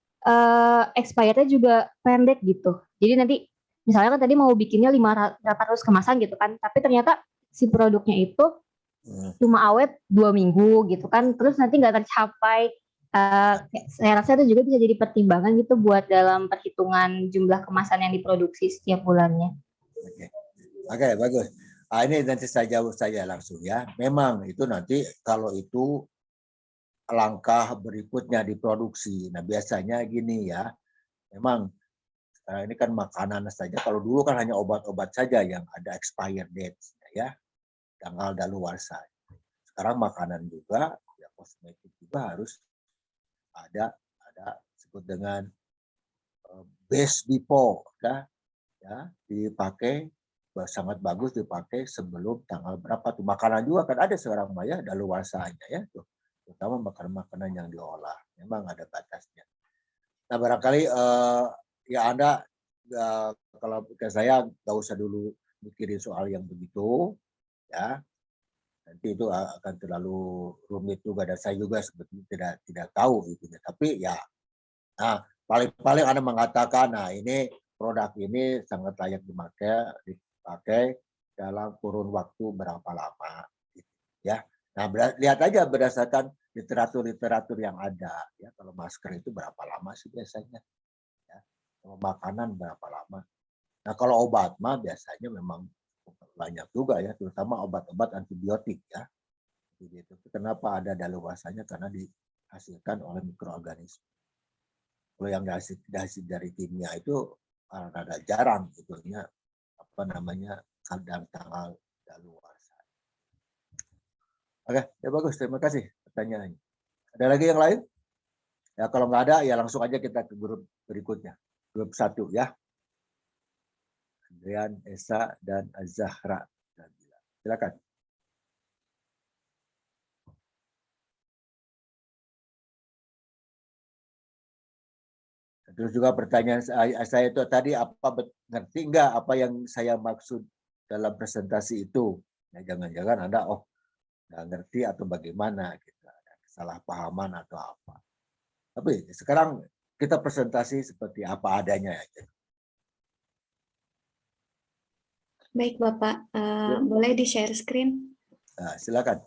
expirednya juga pendek gitu. Jadi nanti misalnya kan tadi mau bikinnya 500 kemasan gitu kan, tapi ternyata si produknya itu cuma awet 2 minggu gitu kan, terus nanti nggak tercapai. Saya rasa itu juga bisa jadi pertimbangan gitu buat dalam perhitungan jumlah kemasan yang diproduksi setiap bulannya. Oke, bagus. Ini nanti saya jawab saja langsung ya. Memang itu nanti kalau itu langkah berikutnya diproduksi. Nah biasanya gini ya, memang ini kan makanan saja. Kalau dulu kan hanya obat-obat saja yang ada expired date ya. tanggal daluarsa. Sekarang makanan juga, ya kosmetik juga harus ada disebut dengan base before, ya dipakai sangat bagus dipakai sebelum tanggal berapa tuh. Makanan juga kan ada sekarang Maya daluarsanya ya tuh, terutama makanan-makanan yang diolah memang ada batasnya. Nah barangkali ya Anda kalau ke saya nggak usah dulu mikirin soal yang begitu ya, nanti itu akan terlalu rumit juga dan saya juga sebetulnya tidak tahu gitu ya. Tapi ya, nah paling Anda mengatakan, nah ini produk ini sangat layak dipakai dalam kurun waktu berapa lama, gitu, ya. Nah lihat aja berdasarkan literatur yang ada, ya kalau masker itu berapa lama sih biasanya, ya. Kalau makanan berapa lama. Nah kalau obat mah biasanya memang banyak juga ya, terutama obat-obat antibiotik ya. Gitu. Kenapa ada daluarsanya? Karena dihasilkan oleh mikroorganisme. Kalau yang dihasil dari kimia itu agak jarang sebetulnya apa namanya tanggal daluarsa. Oke, ya bagus. Terima kasih pertanyaannya. Ada lagi yang lain? Ya kalau nggak ada ya langsung aja kita ke grup berikutnya. Grup 1 ya. Adrian, Esa, dan Azahra. Silakan. Terus juga pertanyaan saya itu tadi ngerti nggak apa yang saya maksud dalam presentasi itu? Ya, jangan-jangan Anda nggak ngerti atau bagaimana gitu, ada kesalahpahaman atau apa. Tapi sekarang kita presentasi seperti apa adanya aja. Baik, Bapak. Boleh di-share screen? Nah, silakan.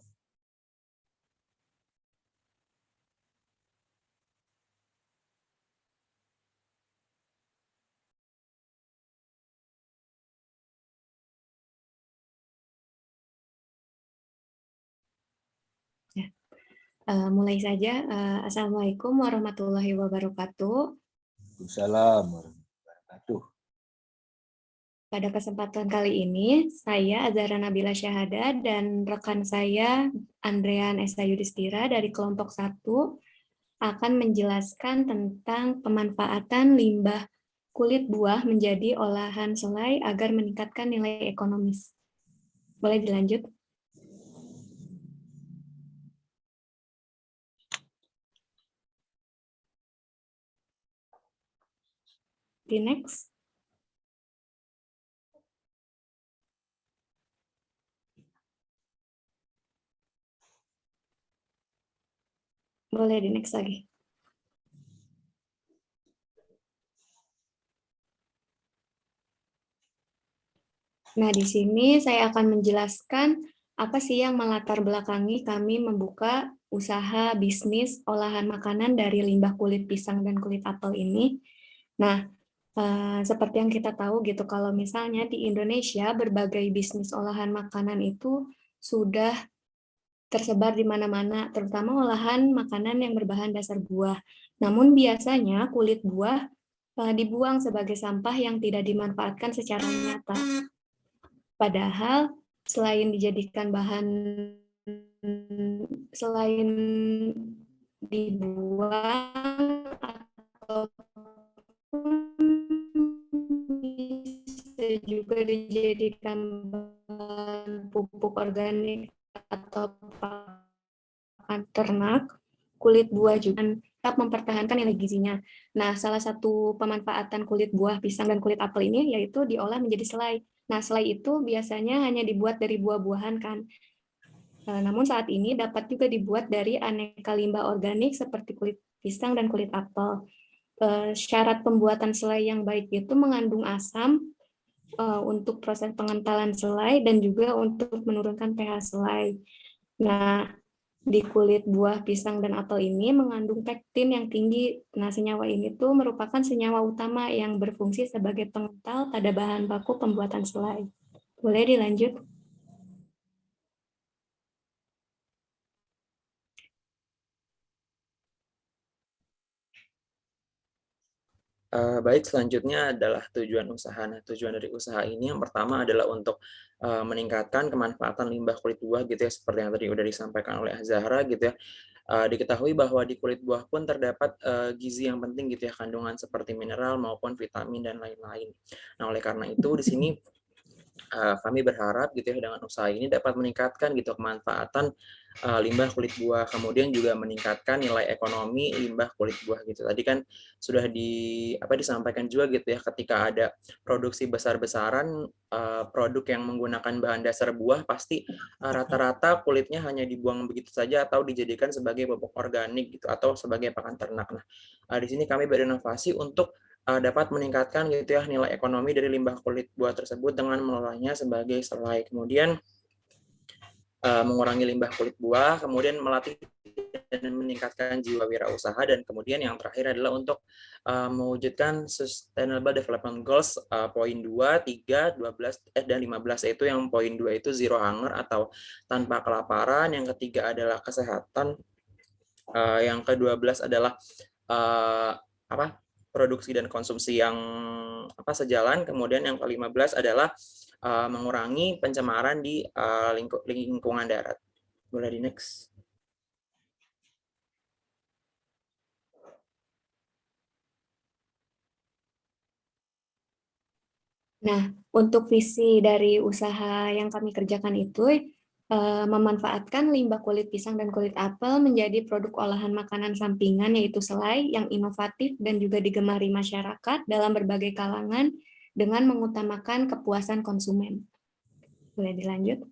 Ya. Mulai saja. Assalamualaikum warahmatullahi wabarakatuh. Waalaikumsalam warahmatullahi wabarakatuh. Pada kesempatan kali ini, saya Azhara Nabila Syahada dan rekan saya Andrean Esa Yudhistira dari kelompok 1 akan menjelaskan tentang pemanfaatan limbah kulit buah menjadi olahan selai agar meningkatkan nilai ekonomis. Boleh dilanjut? Di next. Boleh di next lagi. Nah, di sini saya akan menjelaskan apa sih yang melatar belakangi kami membuka usaha bisnis olahan makanan dari limbah kulit pisang dan kulit apel ini. Nah, seperti yang kita tahu gitu, kalau misalnya di Indonesia berbagai bisnis olahan makanan itu sudah tersebar di mana-mana, terutama olahan makanan yang berbahan dasar buah. Namun biasanya kulit buah dibuang sebagai sampah yang tidak dimanfaatkan secara nyata. Padahal selain dijadikan bahan, selain dibuang ataupun bisa juga dijadikan bahan pupuk organik atau pakan ternak, kulit buah juga tetap mempertahankan nilai gizinya. Nah, salah satu pemanfaatan kulit buah pisang dan kulit apel ini yaitu diolah menjadi selai. Nah, selai itu biasanya hanya dibuat dari buah-buahan kan. Namun saat ini dapat juga dibuat dari aneka limbah organik seperti kulit pisang dan kulit apel. Syarat pembuatan selai yang baik itu mengandung asam untuk proses pengentalan selai dan juga untuk menurunkan pH selai. Nah, di kulit buah pisang dan apel ini mengandung pektin yang tinggi. Nah, senyawa ini tuh merupakan senyawa utama yang berfungsi sebagai pengental pada bahan baku pembuatan selai. Boleh dilanjut? Baik, selanjutnya adalah tujuan usaha. Nah, tujuan dari usaha ini yang pertama adalah untuk meningkatkan kemanfaatan limbah kulit buah gitu ya, seperti yang tadi udah disampaikan oleh Zahra gitu ya. Diketahui bahwa di kulit buah pun terdapat gizi yang penting gitu ya, kandungan seperti mineral maupun vitamin dan lain-lain. Nah, oleh karena itu di sini kami berharap gitu ya dengan usaha ini dapat meningkatkan gitu kemanfaatan limbah kulit buah, kemudian juga meningkatkan nilai ekonomi limbah kulit buah gitu. Tadi kan sudah disampaikan juga gitu ya, ketika ada produksi besar-besaran produk yang menggunakan bahan dasar buah, pasti rata-rata kulitnya hanya dibuang begitu saja atau dijadikan sebagai pupuk organik gitu atau sebagai pakan ternak. Nah, di sini kami berinovasi untuk dapat meningkatkan gitu ya nilai ekonomi dari limbah kulit buah tersebut dengan mengelolanya sebagai selai. Kemudian mengurangi limbah kulit buah, kemudian melatih dan meningkatkan jiwa wirausaha, dan kemudian yang terakhir adalah untuk mewujudkan Sustainable Development Goals poin 2, 3, 12 dan 15, yaitu yang poin 2 itu zero hunger atau tanpa kelaparan, yang ketiga adalah kesehatan, yang ke-12 adalah produksi dan konsumsi yang sejalan, kemudian yang ke-15 adalah mengurangi pencemaran di lingkungan darat. Boleh di next. Nah, untuk visi dari usaha yang kami kerjakan itu memanfaatkan limbah kulit pisang dan kulit apel menjadi produk olahan makanan sampingan, yaitu selai yang inovatif dan juga digemari masyarakat dalam berbagai kalangan dengan mengutamakan kepuasan konsumen. Boleh dilanjut?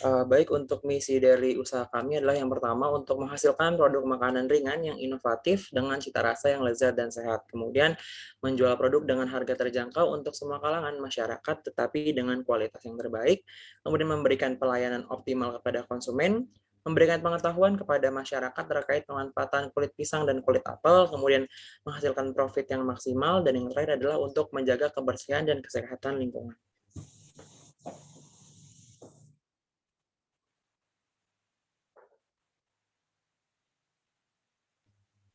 Baik, untuk misi dari usaha kami adalah yang pertama untuk menghasilkan produk makanan ringan yang inovatif dengan cita rasa yang lezat dan sehat. Kemudian menjual produk dengan harga terjangkau untuk semua kalangan masyarakat tetapi dengan kualitas yang terbaik. Kemudian memberikan pelayanan optimal kepada konsumen, memberikan pengetahuan kepada masyarakat terkait pemanfaatan kulit pisang dan kulit apel, kemudian menghasilkan profit yang maksimal, dan yang terakhir adalah untuk menjaga kebersihan dan kesehatan lingkungan.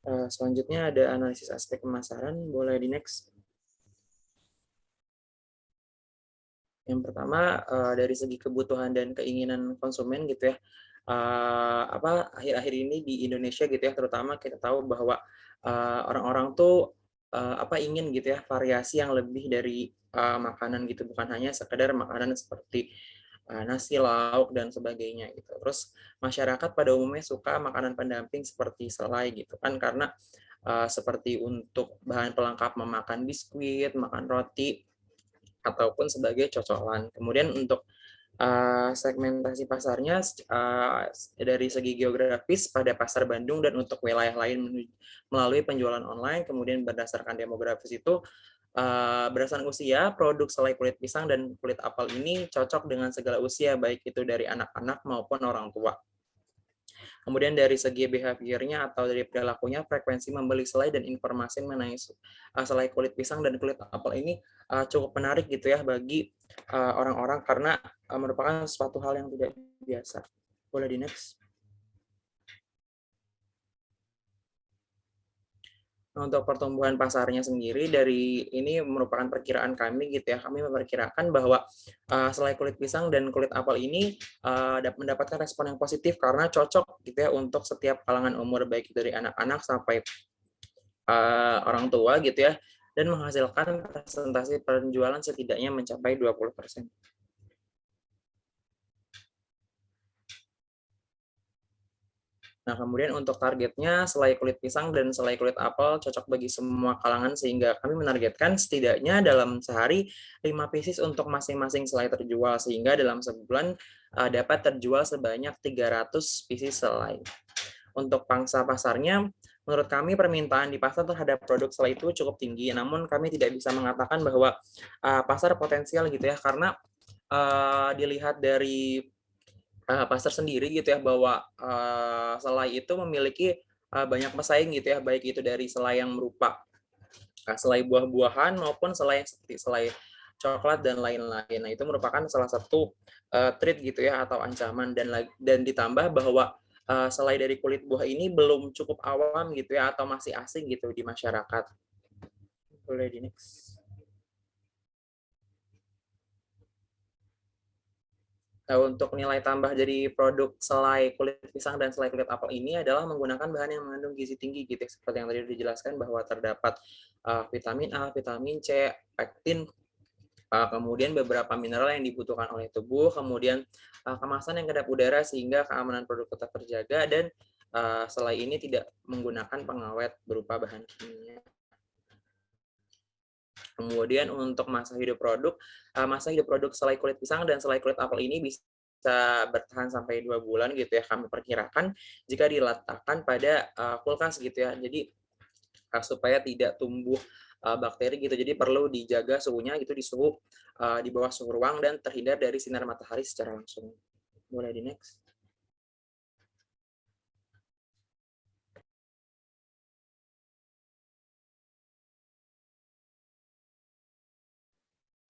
Selanjutnya ada analisis aspek pemasaran, boleh di next. Yang pertama dari segi kebutuhan dan keinginan konsumen gitu ya. Akhir-akhir ini di Indonesia gitu ya, terutama kita tahu bahwa orang-orang tuh ingin gitu ya variasi yang lebih dari makanan gitu, bukan hanya sekedar makanan seperti nasi, lauk, dan sebagainya gitu. Terus masyarakat pada umumnya suka makanan pendamping seperti selai gitu kan, karena seperti untuk bahan pelengkap memakan biskuit, makan roti, ataupun sebagai cocolan. Kemudian untuk segmentasi pasarnya dari segi geografis pada pasar Bandung dan untuk wilayah lain melalui penjualan online. Kemudian berdasarkan demografis itu berdasarkan usia, produk selai kulit pisang dan kulit apel ini cocok dengan segala usia, baik itu dari anak-anak maupun orang tua. Kemudian dari segi behaviornya atau dari perilakunya, frekuensi membeli selai dan informasi mengenai selai kulit pisang dan kulit apel ini cukup menarik gitu ya bagi orang-orang, karena merupakan suatu hal yang tidak biasa. Boleh di next. Untuk pertumbuhan pasarnya sendiri, dari ini merupakan perkiraan kami gitu ya. Kami memperkirakan bahwa selai kulit pisang dan kulit apel ini mendapatkan respon yang positif karena cocok gitu ya untuk setiap kalangan umur, baik dari anak-anak sampai orang tua gitu ya, dan menghasilkan presentasi penjualan setidaknya mencapai 20%. Nah, kemudian untuk targetnya, selai kulit pisang dan selai kulit apel cocok bagi semua kalangan, sehingga kami menargetkan setidaknya dalam sehari 5 pieces untuk masing-masing selai terjual, sehingga dalam sebulan dapat terjual sebanyak 300 pieces selai. Untuk pangsa pasarnya, menurut kami permintaan di pasar terhadap produk selai itu cukup tinggi, namun kami tidak bisa mengatakan bahwa pasar potensial gitu ya, karena dilihat dari pasar sendiri gitu ya, bahwa selai itu memiliki banyak pesaing gitu ya, baik itu dari selai yang berupa selai buah-buahan maupun selai yang seperti selai coklat, dan lain-lain. Nah, itu merupakan salah satu threat gitu ya, atau ancaman, dan ditambah bahwa selai dari kulit buah ini belum cukup awam gitu ya, atau masih asing gitu di masyarakat. Boleh di next. Nah, untuk nilai tambah dari produk selai kulit pisang dan selai kulit apel ini adalah menggunakan bahan yang mengandung gizi tinggi gitu ya, seperti yang tadi dijelaskan bahwa terdapat vitamin A, vitamin C, pektin, kemudian beberapa mineral yang dibutuhkan oleh tubuh, kemudian kemasan yang kedap udara sehingga keamanan produk tetap terjaga, dan selai ini tidak menggunakan pengawet berupa bahan kimia. Kemudian untuk masa hidup produk selai kulit pisang dan selai kulit apel ini bisa bertahan sampai 2 bulan gitu ya, kami perkirakan jika diletakkan pada kulkas gitu ya. Jadi supaya tidak tumbuh bakteri gitu. Jadi perlu dijaga suhunya gitu, di bawah suhu ruang dan terhindar dari sinar matahari secara langsung. Boleh di next.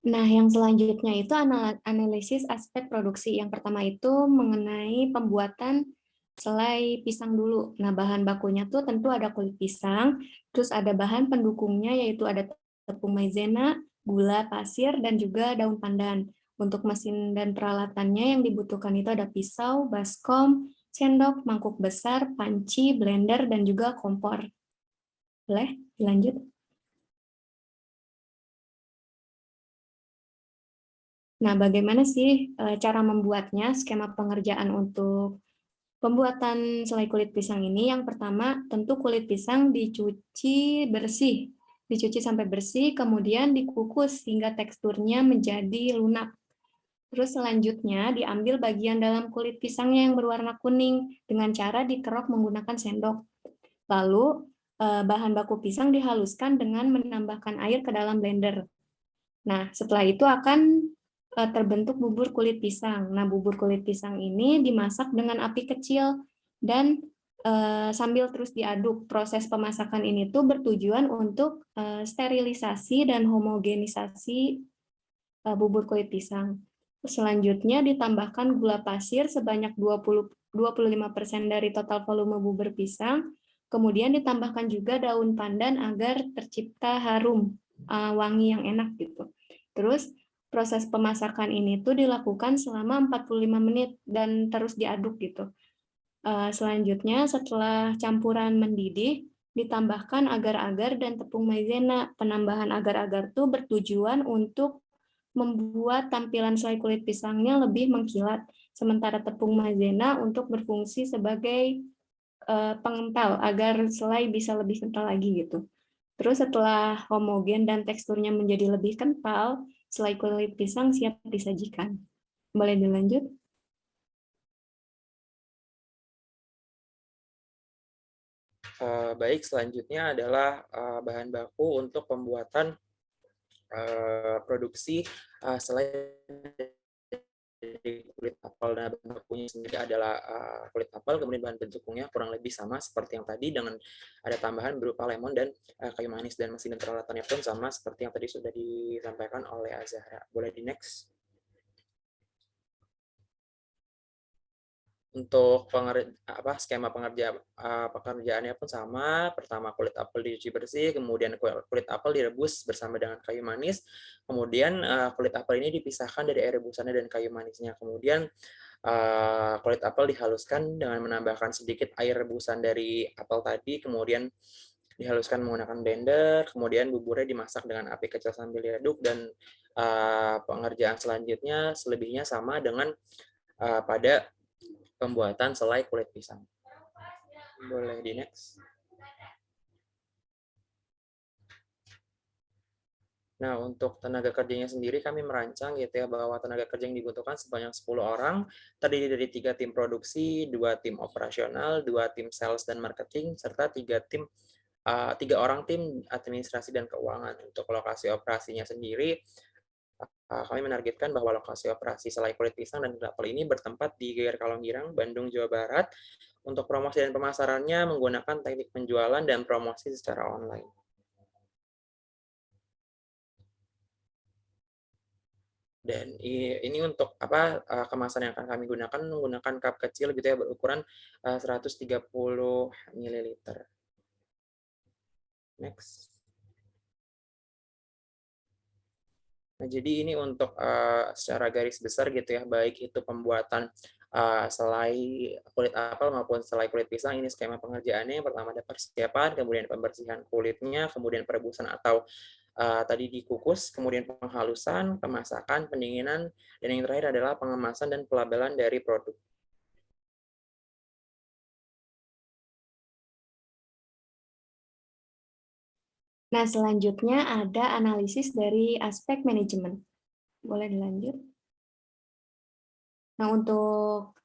Nah, yang selanjutnya itu analisis aspek produksi. Yang pertama itu mengenai pembuatan selai pisang dulu. Nah, bahan bakunya tuh tentu ada kulit pisang, terus ada bahan pendukungnya yaitu ada tepung maizena, gula pasir, dan juga daun pandan. Untuk mesin dan peralatannya yang dibutuhkan itu ada pisau, baskom, sendok, mangkuk besar, panci, blender, dan juga kompor. Boleh dilanjut? Nah, bagaimana sih cara membuatnya, skema pengerjaan untuk pembuatan selai kulit pisang ini? Yang pertama, tentu kulit pisang dicuci bersih. Dicuci sampai bersih, kemudian dikukus hingga teksturnya menjadi lunak. Terus selanjutnya diambil bagian dalam kulit pisangnya yang berwarna kuning dengan cara dikerok menggunakan sendok. Lalu bahan baku pisang dihaluskan dengan menambahkan air ke dalam blender. Nah, setelah itu akan terbentuk bubur kulit pisang. Nah, bubur kulit pisang ini dimasak dengan api kecil dan sambil terus diaduk. Proses pemasakan ini tuh bertujuan untuk sterilisasi dan homogenisasi bubur kulit pisang. Selanjutnya ditambahkan gula pasir sebanyak 25% dari total volume bubur pisang. Kemudian ditambahkan juga daun pandan agar tercipta harum, wangi yang enak gitu. Terus proses pemasakan ini tuh dilakukan selama 45 menit dan terus diaduk gitu. Selanjutnya setelah campuran mendidih, ditambahkan agar-agar dan tepung maizena. Penambahan agar-agar tuh bertujuan untuk membuat tampilan selai kulit pisangnya lebih mengkilat, sementara tepung maizena untuk berfungsi sebagai pengental agar selai bisa lebih kental lagi gitu. Terus setelah homogen dan teksturnya menjadi lebih kental, selai kulit pisang siap disajikan. Boleh dilanjut? Baik, selanjutnya adalah bahan baku untuk pembuatan produksi selai dari kulit apel. Nah, bahan bakunya sendiri adalah kulit apel, kemudian bahan pendukungnya kurang lebih sama seperti yang tadi dengan ada tambahan berupa lemon dan kayu manis, dan mesin dan peralatannya pun sama seperti yang tadi sudah disampaikan oleh Azahra. Boleh di next. Untuk skema pengerjaannya pun sama. Pertama kulit apel dicuci bersih, kemudian kulit apel direbus bersama dengan kayu manis, kemudian kulit apel ini dipisahkan dari air rebusannya dan kayu manisnya, kemudian kulit apel dihaluskan dengan menambahkan sedikit air rebusan dari apel tadi, kemudian dihaluskan menggunakan blender, kemudian buburnya dimasak dengan api kecil sambil diaduk, dan pengerjaan selanjutnya selebihnya sama dengan pada pembuatan selai kulit pisang. Boleh di next. Nah, untuk tenaga kerjanya sendiri kami merancang gitu ya, bahwa tenaga kerja yang dibutuhkan sebanyak 10 orang, terdiri dari 3 tim produksi, 2 tim operasional, 2 tim sales dan marketing, serta 3 orang tim administrasi dan keuangan. Untuk lokasi operasinya sendiri, kami menargetkan bahwa lokasi operasi selai kulit pisang dan apel ini bertempat di GR Kalonggirang, Bandung, Jawa Barat. Untuk promosi dan pemasarannya menggunakan teknik penjualan dan promosi secara online. Dan ini untuk kemasan yang akan kami gunakan menggunakan cup kecil gitu ya, berukuran 130 ml. Next. Nah, jadi ini untuk secara garis besar gitu ya, baik itu pembuatan selai kulit apel maupun selai kulit pisang, ini skema pengerjaannya. Yang pertama ada persiapan, kemudian pembersihan kulitnya, kemudian perebusan atau tadi dikukus, kemudian penghalusan, pemasakan, pendinginan, dan yang terakhir adalah pengemasan dan pelabelan dari produk. Nah, selanjutnya ada analisis dari aspek manajemen. Boleh dilanjut? Nah, untuk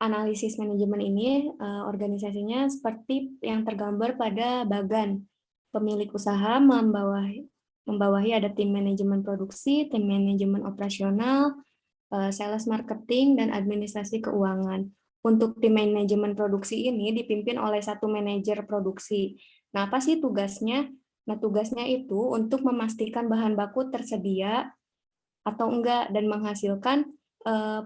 analisis manajemen ini, organisasinya seperti yang tergambar pada bagan. Pemilik usaha membawahi ada tim manajemen produksi, tim manajemen operasional, sales marketing, dan administrasi keuangan. Untuk tim manajemen produksi ini dipimpin oleh satu manajer produksi. Nah, apa sih tugasnya? Nah, tugasnya itu untuk memastikan bahan baku tersedia atau enggak dan menghasilkan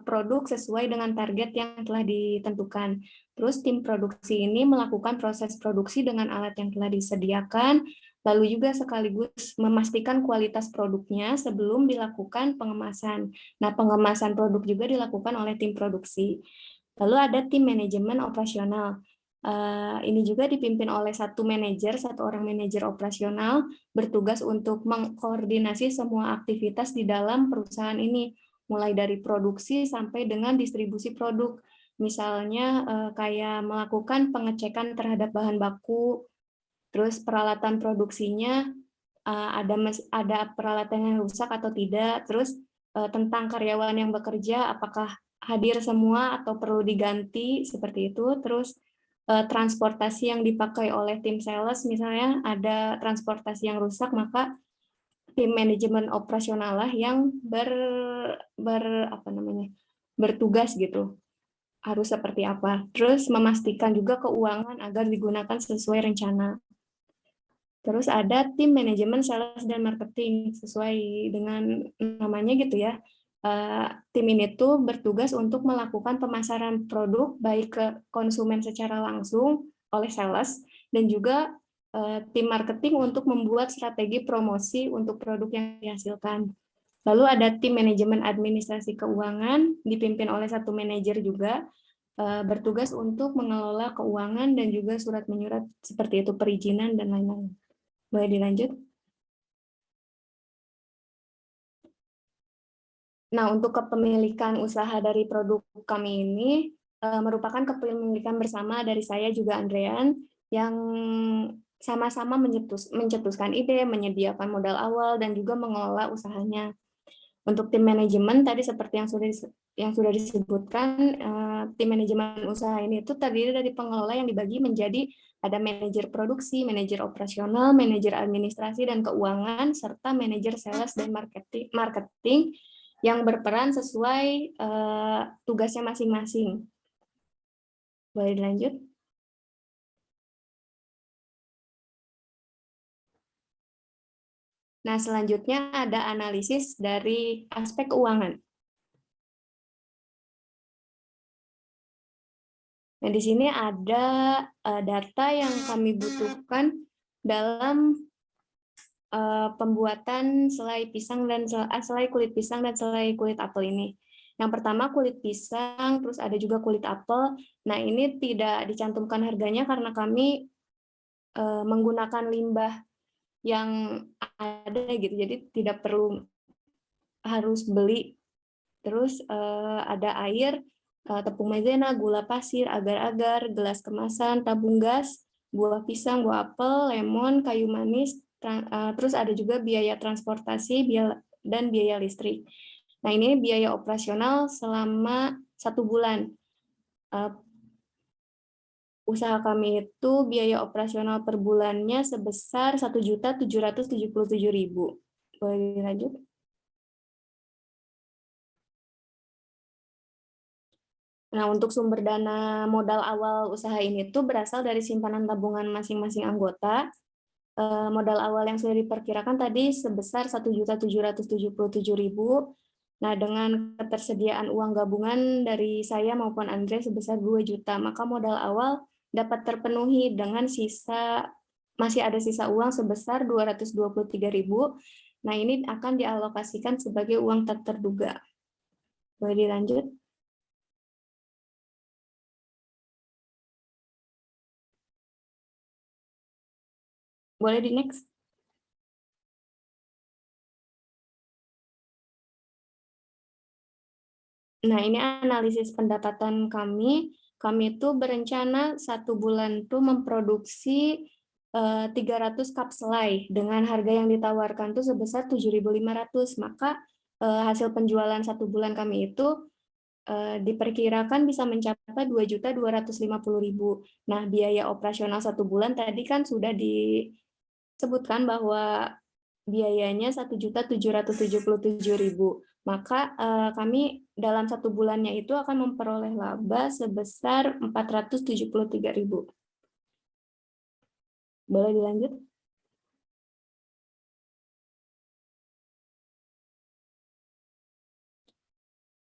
produk sesuai dengan target yang telah ditentukan. Terus tim produksi ini melakukan proses produksi dengan alat yang telah disediakan, lalu juga sekaligus memastikan kualitas produknya sebelum dilakukan pengemasan. Nah, pengemasan produk juga dilakukan oleh tim produksi. Lalu ada tim manajemen operasional. Ini juga dipimpin oleh satu orang manajer operasional, bertugas untuk mengkoordinasi semua aktivitas di dalam perusahaan ini, mulai dari produksi sampai dengan distribusi produk. Misalnya kayak melakukan pengecekan terhadap bahan baku, terus peralatan produksinya ada peralatan yang rusak atau tidak, terus tentang karyawan yang bekerja apakah hadir semua atau perlu diganti seperti itu, terus transportasi yang dipakai oleh tim sales, misalnya ada transportasi yang rusak, maka tim manajemen operasional lah yang bertugas gitu, harus seperti apa. Terus memastikan juga keuangan agar digunakan sesuai rencana. Terus ada tim manajemen sales dan marketing, sesuai dengan namanya gitu ya. Tim ini tuh bertugas untuk melakukan pemasaran produk baik ke konsumen secara langsung oleh sales dan juga tim marketing untuk membuat strategi promosi untuk produk yang dihasilkan. Lalu ada tim manajemen administrasi keuangan dipimpin oleh satu manajer juga, bertugas untuk mengelola keuangan dan juga surat menyurat seperti itu, perizinan dan lain-lain. Boleh dilanjut? Nah, untuk kepemilikan usaha dari produk kami ini merupakan kepemilikan bersama dari saya juga Andrean, yang sama-sama mencetuskan ide, menyediakan modal awal, dan juga mengelola usahanya. Untuk tim manajemen tadi seperti yang sudah disebutkan, tim manajemen usaha ini itu terdiri dari pengelola yang dibagi menjadi ada manajer produksi, manajer operasional, manajer administrasi dan keuangan, serta manajer sales dan marketing yang berperan sesuai tugasnya masing-masing. Boleh dilanjut? Nah, selanjutnya ada analisis dari aspek keuangan. Nah, di sini ada data yang kami butuhkan dalam pembuatan selai pisang dan selai kulit pisang dan selai kulit apel ini. Yang pertama kulit pisang, terus ada juga kulit apel. Nah, ini tidak dicantumkan harganya karena kami menggunakan limbah yang ada gitu, jadi tidak perlu harus beli. Terus ada air, tepung maizena, gula pasir, agar-agar, gelas kemasan, tabung gas, buah pisang, buah apel, lemon, kayu manis, terus ada juga biaya transportasi dan biaya listrik. Nah, ini biaya operasional selama 1 bulan. Usaha kami itu biaya operasional per bulannya sebesar 1.777.000. Boleh dilanjut? Nah, untuk sumber dana modal awal usaha ini tuh berasal dari simpanan tabungan masing-masing anggota. Modal awal yang sudah diperkirakan tadi sebesar 1.777.000. Nah, dengan ketersediaan uang gabungan dari saya maupun Andre sebesar 2 juta, maka modal awal dapat terpenuhi dengan masih ada sisa uang sebesar 223.000. Nah, ini akan dialokasikan sebagai uang tak terduga. Boleh dilanjut? Boleh di next? Nah, ini analisis pendapatan kami. Kami itu berencana 1 bulan itu memproduksi 300 cup selai dengan harga yang ditawarkan itu sebesar 7.500. Maka hasil penjualan 1 bulan kami itu diperkirakan bisa mencapai 2.250.000. Nah, biaya operasional 1 bulan tadi kan sudah disebutkan bahwa biayanya 1.777.000. Maka kami dalam 1 bulannya itu akan memperoleh laba sebesar 473.000. Boleh dilanjut?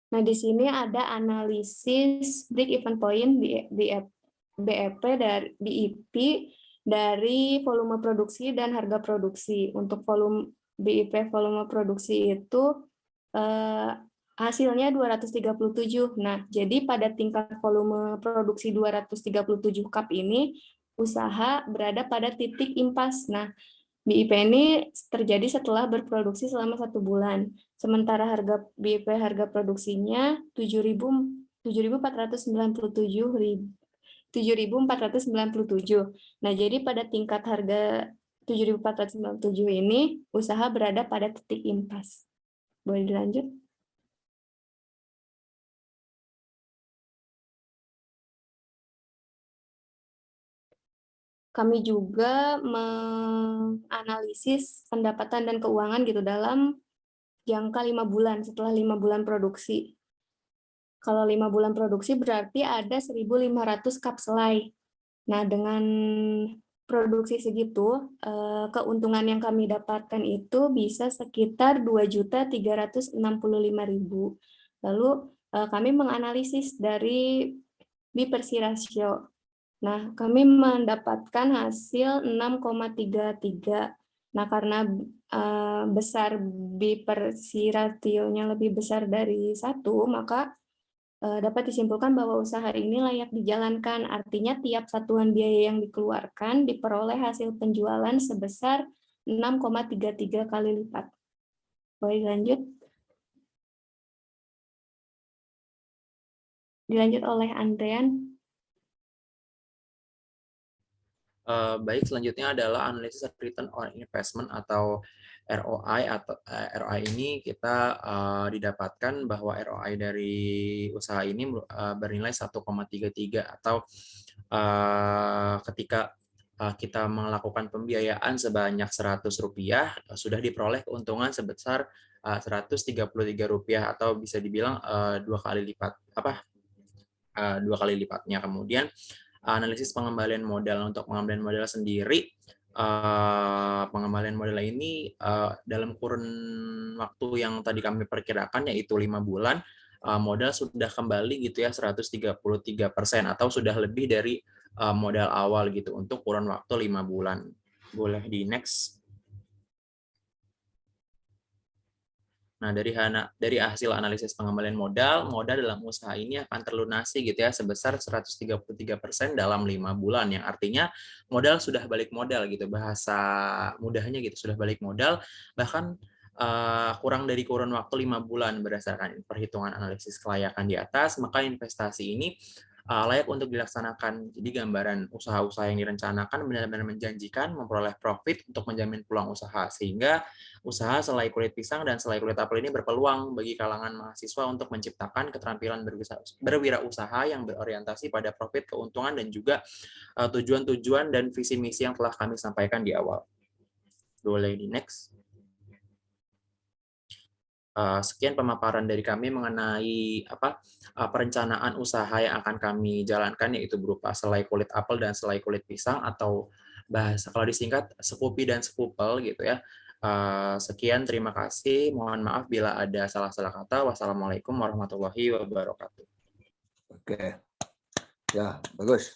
Nah, di sini ada analisis break even point BEP dari BIP dari volume produksi dan harga produksi. Untuk volume BIP volume produksi itu hasilnya 237. Nah, jadi pada tingkat volume produksi 237 cup ini usaha berada pada titik impas. Nah, BIP ini terjadi setelah berproduksi selama 1 bulan. Sementara harga BIP harga produksinya 7.497. Nah, jadi pada tingkat harga 7.497 ini usaha berada pada titik impas. Boleh dilanjut? Kami juga menganalisis pendapatan dan keuangan gitu dalam jangka 5 bulan setelah 5 bulan produksi. Kalau 5 bulan produksi berarti ada 1.500 cup selai. Nah, dengan produksi segitu, keuntungan yang kami dapatkan itu bisa sekitar 2.365.000. Lalu kami menganalisis dari B/C ratio. Nah, kami mendapatkan hasil 6,33. Nah, karena besar B/C ratio-nya lebih besar dari 1, maka dapat disimpulkan bahwa usaha ini layak dijalankan. Artinya tiap satuan biaya yang dikeluarkan diperoleh hasil penjualan sebesar 6,33 kali lipat. Boleh lanjut? Dilanjut oleh Andrean. Baik, selanjutnya adalah analisis return on investment atau ROI. ROI ini kita didapatkan bahwa ROI dari usaha ini bernilai 1,33 atau ketika kita melakukan pembiayaan sebanyak Rp100 sudah diperoleh keuntungan sebesar Rp133 atau bisa dibilang 2 kali lipat dua kali lipatnya. Kemudian analisis pengembalian modal. Untuk pengembalian modal sendiri, pengembalian modal ini dalam kurun waktu yang tadi kami perkirakan yaitu 5 bulan, modal sudah kembali gitu ya 133% atau sudah lebih dari modal awal gitu untuk kurun waktu 5 bulan. Boleh di next. Nah, dari hasil analisis pengembalian modal dalam usaha ini akan terlunasi gitu ya sebesar 133% dalam 5 bulan, yang artinya modal sudah balik modal gitu, bahasa mudahnya gitu, sudah balik modal, bahkan kurang dari kurun waktu 5 bulan berdasarkan perhitungan analisis kelayakan di atas, maka investasi ini layak untuk dilaksanakan. Jadi gambaran usaha-usaha yang direncanakan benar-benar menjanjikan, memperoleh profit untuk menjamin peluang usaha, sehingga usaha selai kulit pisang dan selai kulit apel ini berpeluang bagi kalangan mahasiswa untuk menciptakan keterampilan berwirausaha yang berorientasi pada profit, keuntungan, dan juga tujuan-tujuan dan visi misi yang telah kami sampaikan di awal. Boleh di next. Sekian pemaparan dari kami mengenai perencanaan usaha yang akan kami jalankan, yaitu berupa selai kulit apel dan selai kulit pisang, atau bahasa kalau disingkat Sekupi dan Sekupel gitu ya. Sekian, terima kasih. Mohon maaf bila ada salah-salah kata. Wassalamualaikum warahmatullahi wabarakatuh. Oke, ya bagus.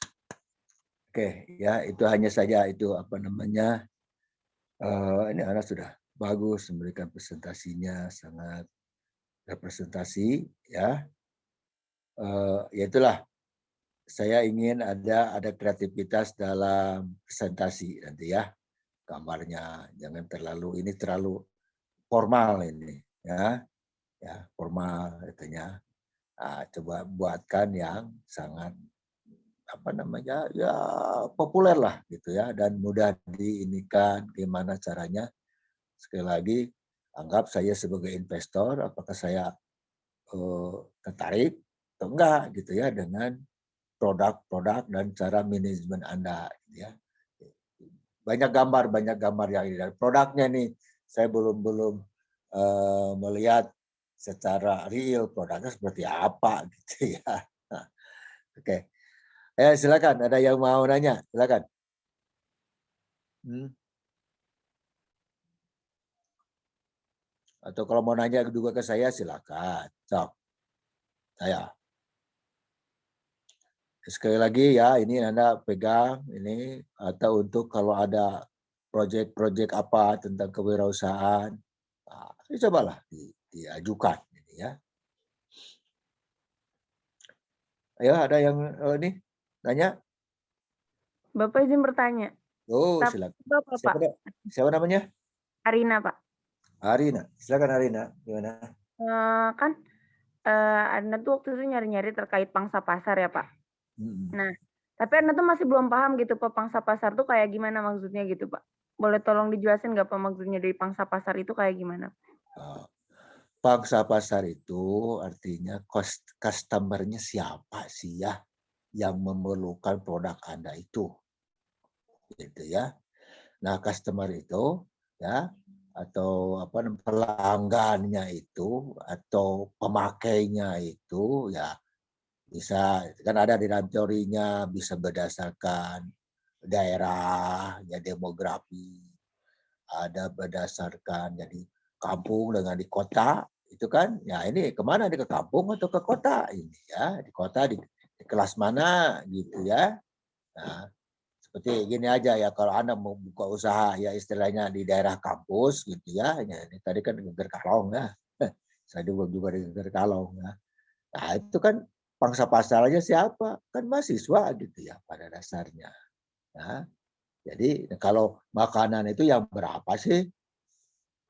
Oke, ya itu hanya saja itu apa namanya. Ini anak sudah bagus memberikan presentasinya, sangat representasi ya. Ya itulah saya ingin ada kreativitas dalam presentasi nanti ya. Gambarnya jangan terlalu formal ini ya. Ya, formal katanya. Nah, coba buatkan yang sangat apa namanya ya populer lah gitu ya dan mudah diinikan. Gimana caranya? Sekali lagi anggap saya sebagai investor, apakah saya tertarik atau enggak gitu ya dengan produk-produk dan cara manajemen Anda gitu ya. Banyak gambar yang ini dan produknya nih saya belum melihat secara real produknya seperti apa gitu ya. Nah, oke. Silakan ada yang mau nanya, silakan. Atau kalau mau nanya juga ke saya silakan. Sok. Saya. Sekali lagi ya, ini Anda pegang ini atau untuk kalau ada proyek-proyek apa tentang kewirausahaan, nah, cobalah diajukan ini ya. Ayo ada yang ini nanya? Bapak izin bertanya. Oh, silakan. Bapak, Siapa namanya? Arina, Pak. Arina. Silakan Arina. Gimana? Kan Anda tuh waktu itu nyari-nyari terkait pangsa pasar ya, Pak. Nah, tapi Anda tuh masih belum paham gitu, Pak, pangsa pasar tuh kayak gimana maksudnya gitu, Pak. Boleh tolong dijelasin nggak, Pak, maksudnya dari pangsa pasar itu kayak gimana? Pangsa pasar itu artinya customer-nya siapa sih ya yang memerlukan produk Anda itu. Gitu ya. Nah, customer itu ya atau apa pelanggannya itu atau pemakainya itu ya bisa kan ada di dalam teorinya bisa berdasarkan daerah ya demografi, ada berdasarkan jadi kampung dengan di kota itu kan ya ini kemana di ke kampung atau ke kota ini ya di kota di kelas mana gitu ya. Nah, seperti gini aja ya kalau Anda mau buka usaha ya istilahnya di daerah kampus gitu ya. Ini tadi kan Geger Kalong ya. Saya juga di Geger Kalong ya. Nah, itu kan pangsa pasarnya siapa? Kan mahasiswa gitu ya pada dasarnya. Nah, jadi kalau makanan itu yang berapa sih?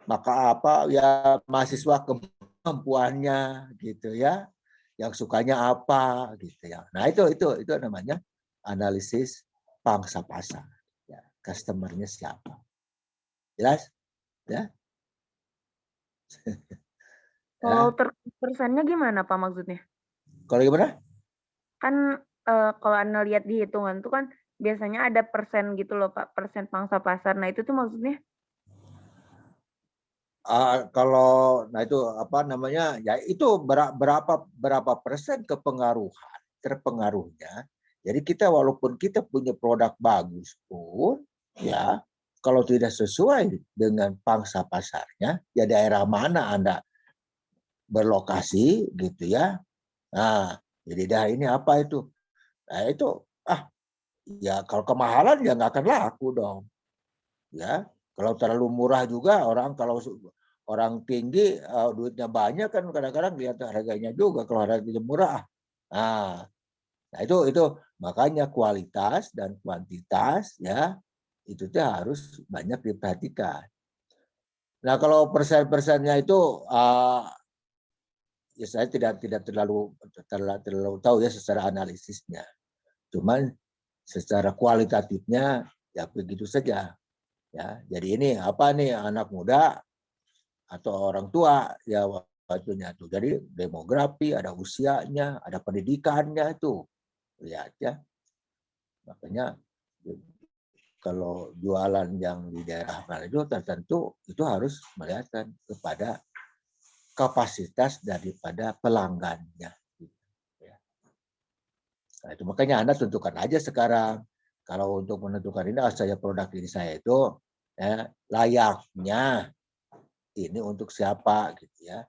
Maka apa ya mahasiswa kemampuannya gitu ya. Yang sukanya apa gitu ya. Nah, itu namanya analisis pangsa pasar. Ya, customer-nya siapa? Jelas? Ya. Kalau persennya gimana, Pak, maksudnya? Kalau gimana? Kan kalau Anda lihat di hitungan itu kan biasanya ada persen gitu loh, Pak, persen pangsa pasar. Nah, itu tuh maksudnya? Kalau nah itu apa namanya? Ya itu berapa persen terpengaruhnya. Jadi kita walaupun kita punya produk bagus pun ya kalau tidak sesuai dengan pangsa pasarnya, ya daerah mana Anda berlokasi gitu ya. Nah, jadi dah ini apa itu? Nah, itu ya kalau kemahalan ya nggak akan laku dong. Ya, kalau terlalu murah juga kalau orang tinggi duitnya banyak kan kadang-kadang lihat harganya juga kalau harganya murah. Nah itu makanya kualitas dan kuantitas ya itu tuh harus banyak diperhatikan. Nah kalau persen-persennya itu ya saya tidak terlalu tahu ya secara analisisnya. Cuman secara kualitatifnya ya begitu saja. Ya, jadi ini apa nih anak muda atau orang tua ya waktunya tuh. Jadi demografi, ada usianya, ada pendidikannya itu. Lihat ya. Makanya kalau jualan yang di daerah mana itu tertentu itu harus melihat kepada kapasitas daripada pelanggannya. Nah, itu makanya Anda tentukan aja sekarang. Kalau untuk menentukan ini saya produk ini saya itu ya, layaknya ini untuk siapa gitu ya.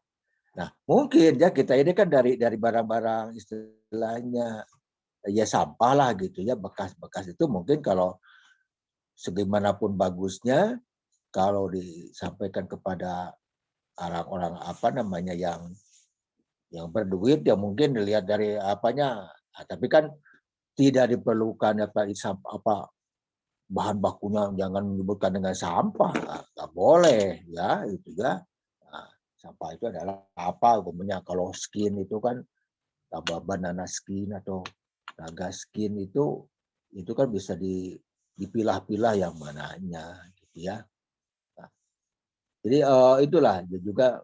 Nah, mungkin ya kita ini kan dari barang-barang istilahnya ya sampah lah gitu ya, bekas-bekas itu mungkin kalau segaimanapun bagusnya kalau disampaikan kepada orang-orang apa namanya yang berduit ya mungkin dilihat dari apanya. Nah, tapi kan tidak diperlukan apa bahan bakunya jangan menyebutkan dengan sampah, nggak boleh ya itu ya. Nah, sampah itu adalah apa? Umumnya kalau skin itu kan banana skin atau naga skin itu kan bisa dipilah-pilah yang mananya gitu ya. Nah, jadi itulah juga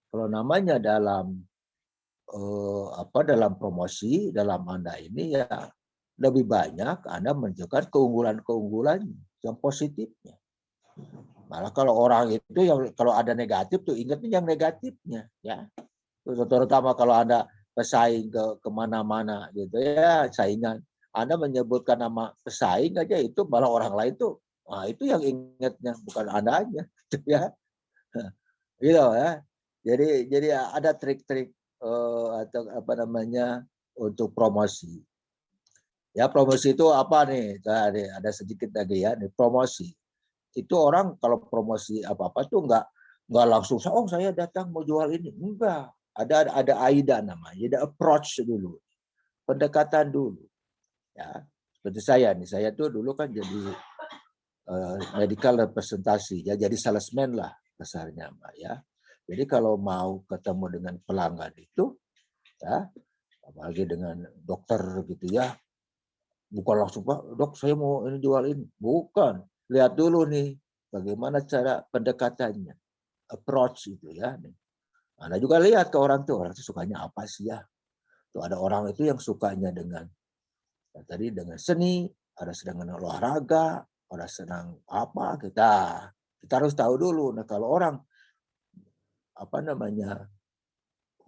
kalau namanya dalam dalam promosi dalam Anda ini ya lebih banyak Anda menunjukkan keunggulan-keunggulan yang positifnya. Malah kalau orang itu yang kalau ada negatif tuh ingatnya yang negatifnya ya. Terutama kalau Anda pesaing ke kemana-mana gitu ya saingan. Anda menyebutkan nama pesaing aja itu malah orang lain tuh, wah itu yang ingatnya bukan Anda aja gitu ya. Gitu ya. Jadi ada trik-trik atau apa namanya untuk promosi. Ya promosi itu apa nih? Tadi ada sedikit lagi ya, nih promosi. Itu orang kalau promosi apa-apa tuh nggak langsung oh saya datang mau jual ini. Enggak. Ada AIDA namanya, ada approach dulu. Pendekatan dulu. Ya. Seperti saya nih, saya tuh dulu kan jadi medical representasi ya, jadi salesman lah kasarnya Mbak ya. Jadi kalau mau ketemu dengan pelanggan itu ya, apalagi dengan dokter gitu ya, bukan langsung Pak, dok saya mau ini jual ini. Bukan. Lihat dulu nih bagaimana cara pendekatannya. Approach itu ya. Anda juga lihat ke orang tuh sukanya apa sih ya. Tuh ada orang itu yang sukanya dengan tadi dengan seni, ada sedang dengan olahraga, ada senang apa kita harus tahu dulu. Nah kalau orang apa namanya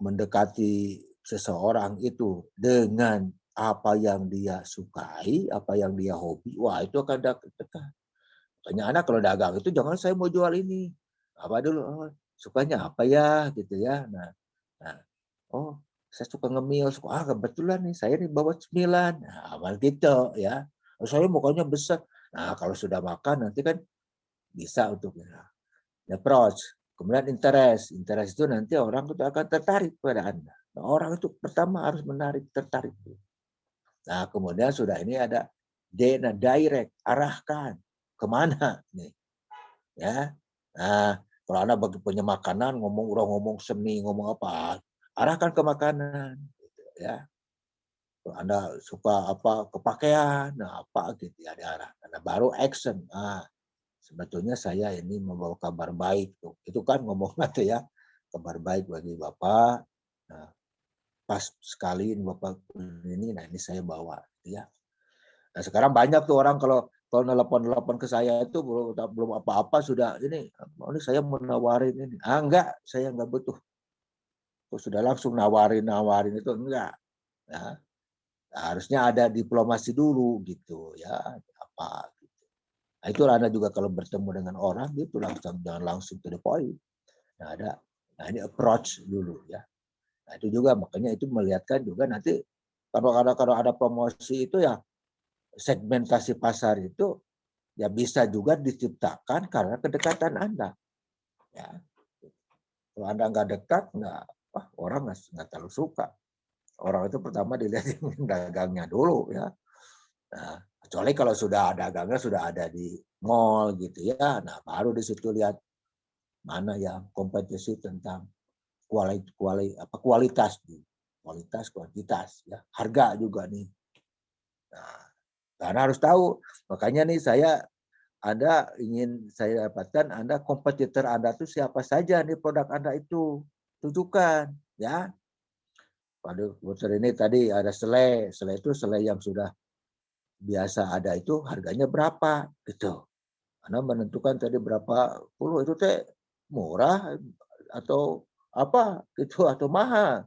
mendekati seseorang itu dengan apa yang dia sukai, apa yang dia hobi, wah itu akan dekat. Makanya anak kalau dagang itu jangan saya mau jual ini. Apa dulu, oh, sukanya apa ya gitu ya. Nah, oh saya suka ngemil, kebetulan nih saya nih bawa cemilan. Nah, amal gitu ya. Oh, saya mukanya besar. Nah, kalau sudah makan nanti kan bisa untuk approach. Kemudian interest. Interest itu nanti orang itu akan tertarik pada Anda. Nah, orang itu pertama harus tertarik. Nah, kemudian sudah ini ada direct, arahkan kemana nih, ya. Nah, kalau Anda bagi punya makanan, ngomong seni, ngomong apa, arahkan ke makanan, gitu, ya. Kalau Anda suka apa ke pakaian, nah apa gitu ya diarahkan. Nah, baru action. Nah, sebetulnya saya ini membawa kabar baik tuh. Itu kan ngomong tuh ya, kabar baik bagi Bapak. Nah, pas sekali Bapak ini, nah ini saya bawa, ya. Nah sekarang banyak tuh orang kalau nelpon ke saya itu belum apa-apa sudah ini saya mau nawarin ini. Enggak, saya enggak butuh. Sudah langsung nawarin itu enggak. Ya. Nah, harusnya ada diplomasi dulu gitu ya apa gitu. Nah itu Anda juga kalau bertemu dengan orang gitu jangan langsung to the point. Nah ini approach dulu ya. Nah itu juga makanya itu melihatkan juga nanti kalau ada promosi itu ya segmentasi pasar itu ya bisa juga diciptakan karena kedekatan Anda. Ya. Kalau Anda nggak dekat, orang nggak terlalu suka. Orang itu pertama dilihat yang dagangnya dulu ya. Nah, kecuali kalau sudah dagangnya sudah ada di mall gitu ya. Nah, baru di situ lihat mana yang kompetisi tentang kualitas, kuantitas ya. Harga juga nih. Nah, karena harus tahu. Makanya nih Anda ingin saya dapatkan Anda kompetitor Anda itu siapa saja nih produk Anda itu. Tunjukkan ya. Pada booster ini tadi ada selai itu selai yang sudah biasa ada itu harganya berapa gitu. Anda menentukan tadi berapa puluh itu murah atau apa gitu atau mahal.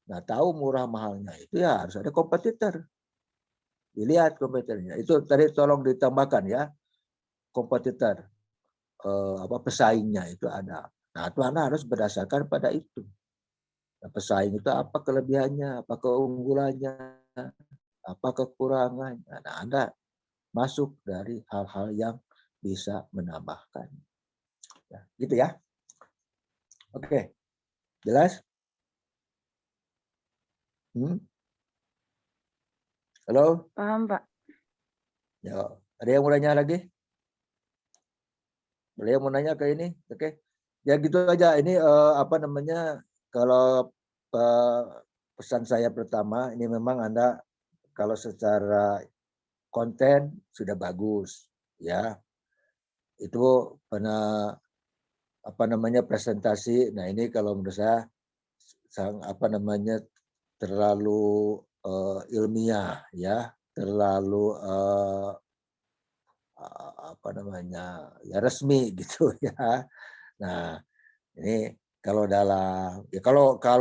Nah, tahu murah mahalnya itu ya harus ada kompetitor. Dilihat kompetitornya. Itu tadi tolong ditambahkan ya. Kompetitor. pesaingnya itu ada. Nah, itu Anda harus berdasarkan pada itu. Nah, pesaing itu apa kelebihannya, apa keunggulannya, apa kekurangannya. Nah, Anda masuk dari hal-hal yang bisa menambahkan. Ya, gitu ya. Oke, jelas? Halo? Paham, Pak. Ya, ada yang mau nanya lagi? Ada yang mau nanya ke ini? Oke. Ya gitu aja. Ini kalau pesan saya pertama, ini memang Anda kalau secara konten sudah bagus, ya. Itu pernah presentasi. Nah, ini kalau menurut saya terlalu ilmiah, ya, terlalu ya resmi gitu ya. Nah, ini kalau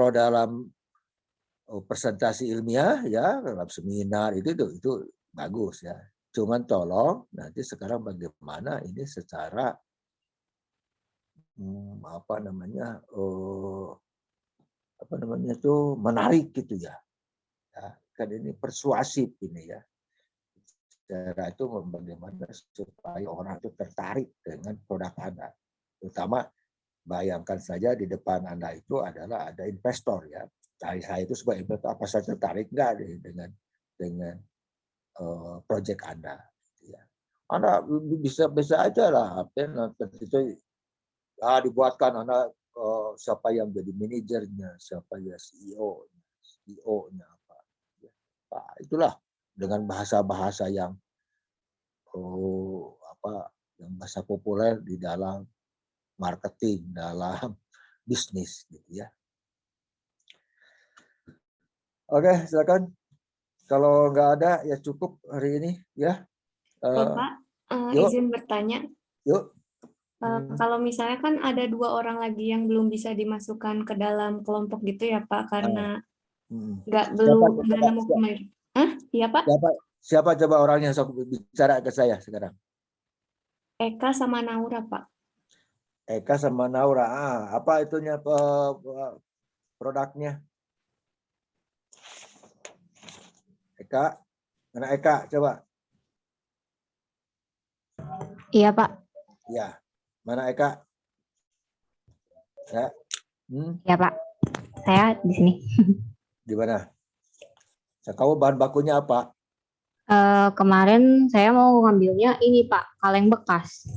dalam presentasi ilmiah ya, dalam seminar itu bagus ya. Cuman tolong nanti sekarang bagaimana ini secara menarik gitu ya. Kan ini persuasif ini ya. Cara itu bagaimana supaya orang itu tertarik dengan produk Anda. Terutama bayangkan saja di depan Anda itu adalah ada investor ya. Saya itu sebagai investor, apa saya tertarik enggak dengan proyek Anda? Ya. Anda bisa aja lah itu dibuatkan Anda siapa yang jadi manajernya, siapa ya CEO-nya apa. Ya. Nah, itulah dengan bahasa-bahasa yang yang bahasa populer di dalam marketing, dalam bisnis gitu ya. Oke, silakan. Kalau nggak ada ya cukup hari ini ya. Bapak, yuk. izin bertanya. Yuk. Kalau misalnya kan ada 2 orang lagi yang belum bisa dimasukkan ke dalam kelompok gitu ya Pak, karena belum nemu kemarin. Iya Pak? Siapa coba orangnya bicara ke saya sekarang? Eka sama Naura Pak. Eka sama Naura. Apa itunya produknya? Eka, mana Eka coba? Iya Pak. Ya, mana Eka? Ya. Ya Pak, saya di sini. Di mana? Kamu bahan bakunya apa? Kemarin saya mau ngambilnya ini Pak, kaleng bekas.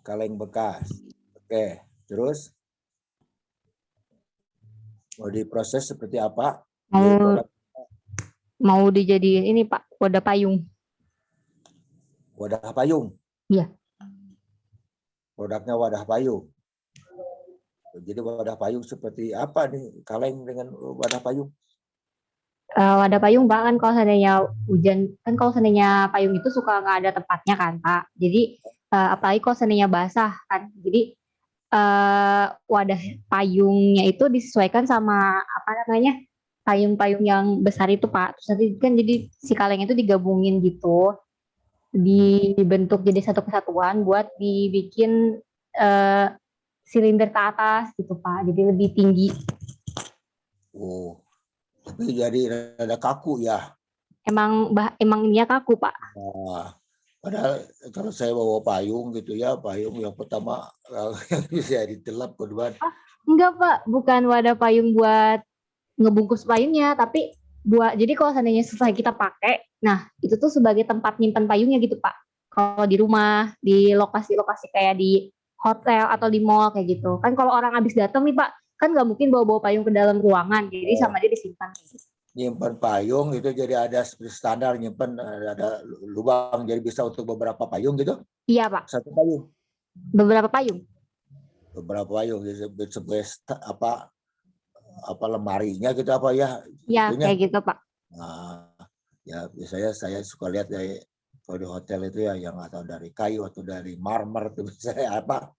Kaleng bekas. Oke, terus mau diproses seperti apa? Mau dijadiin ini Pak, wadah payung. Wadah payung? Iya. Produknya wadah payung. Jadi wadah payung seperti apa nih kaleng dengan wadah payung? Wadah payung Pak, kan kalau seandainya hujan, kan kalau seandainya payung itu suka nggak ada tempatnya kan Pak. Jadi apalagi kalau seandainya basah kan. Jadi wadah payungnya itu disesuaikan sama payung-payung yang besar itu Pak. Terus nanti kan jadi si kaleng itu digabungin gitu, dibentuk jadi satu kesatuan buat dibikin silinder ke atas gitu Pak. Jadi lebih tinggi. Oh, tapi jadi rada kaku ya. Emang dia kaku Pak. Padahal kalau saya bawa payung gitu ya, payung yang pertama yang bisa ditelap kedua. Enggak Pak, bukan wadah payung buat ngebungkus payungnya, tapi jadi kalau seandainya selesai kita pakai, nah itu tuh sebagai tempat nyimpan payungnya gitu Pak. Kalau di rumah, di lokasi-lokasi kayak di hotel atau di mall kayak gitu. Kan kalau orang habis datang nih Pak, kan nggak mungkin bawa-bawa payung ke dalam ruangan, jadi sama dia disimpan. Nyimpan payung itu jadi ada standar nyimpan, ada lubang jadi bisa untuk beberapa payung gitu? Iya Pak. Satu payung? Beberapa payung. Beberapa payung, sebagai apa lemarinya gitu apa ya? Iya kayak gitu Pak. Nah, ya biasanya saya suka lihat dari kalau di hotel itu ya yang atau dari kayu atau dari marmer itu misalnya apa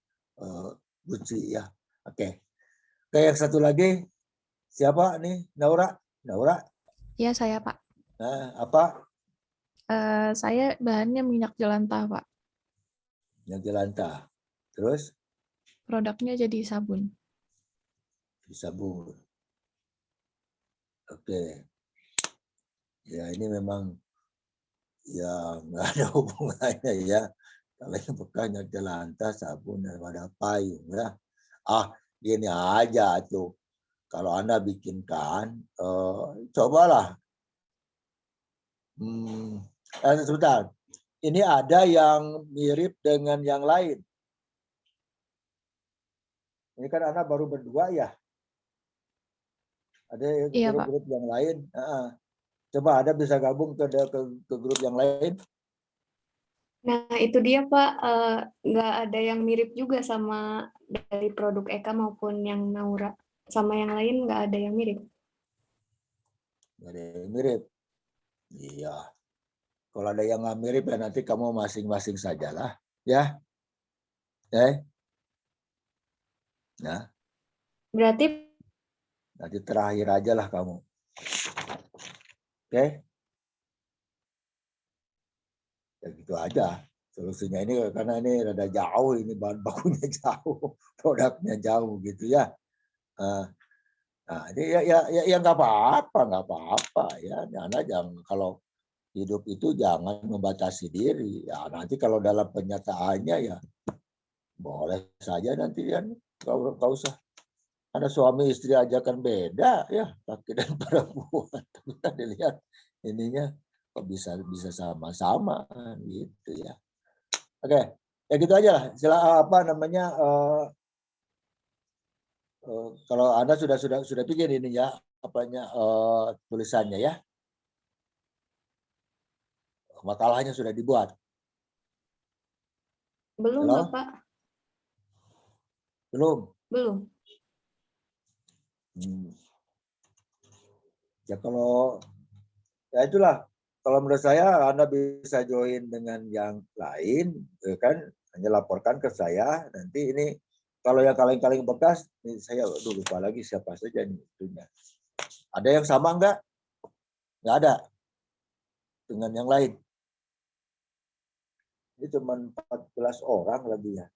kunci ya. Oke. Yang satu lagi siapa nih? Naura? Ya saya Pak. Nah, apa? Saya bahannya minyak jelantah Pak. Minyak jelantah. Terus Produknya jadi sabun. sabun. Oke. Ya ini memang ya nggak ada hubungannya ya. Kalau yang bekasnya jelantah, sabun daripada payung ya. Gini aja tuh. Kalau Anda bikinkan, cobalah. Sebentar. Ini ada yang mirip dengan yang lain. Ini kan Anda baru berdua ya. Ada Iya, Pak. grup yang lain. Coba Anda bisa gabung ke grup yang lain. Nah, itu dia Pak, nggak ada yang mirip juga sama dari produk Eka maupun yang Naura. Sama yang lain nggak ada yang mirip. Nggak ada yang mirip. Iya. Kalau ada yang nggak mirip ya nanti kamu masing-masing sajalah. Ya. Nah, Berarti nanti terakhir aja lah kamu. Oke? Ya gitu aja. Solusinya ini karena ini rada jauh, ini bahan bakunya jauh, produknya jauh gitu ya. Nah, ini ya nggak apa-apa ya. Anda jangan, kalau hidup itu jangan membatasi diri. Ya nanti kalau dalam penyataannya ya boleh saja nanti ya, nggak usah. Ada suami istri aja kan beda ya, laki dan perempuan. Tapi kan dilihat ininya kok bisa sama-sama gitu ya. Oke, ya gitu aja lah. Apa namanya? Kalau Anda sudah bikin ini ya, apanya tulisannya ya, makalahnya sudah dibuat. belum Halo? Bapak, Belum. belum. Ya kalau ya itulah. Kalau menurut saya Anda bisa join dengan yang lain, kan? Hanya laporkan ke saya. Nanti ini kalau yang kaleng-kaleng bekas, ini saya lupa lagi siapa saja nih itunya. Ada yang sama enggak? Enggak ada. Dengan yang lain. Ini cuma 14 orang lebih ya.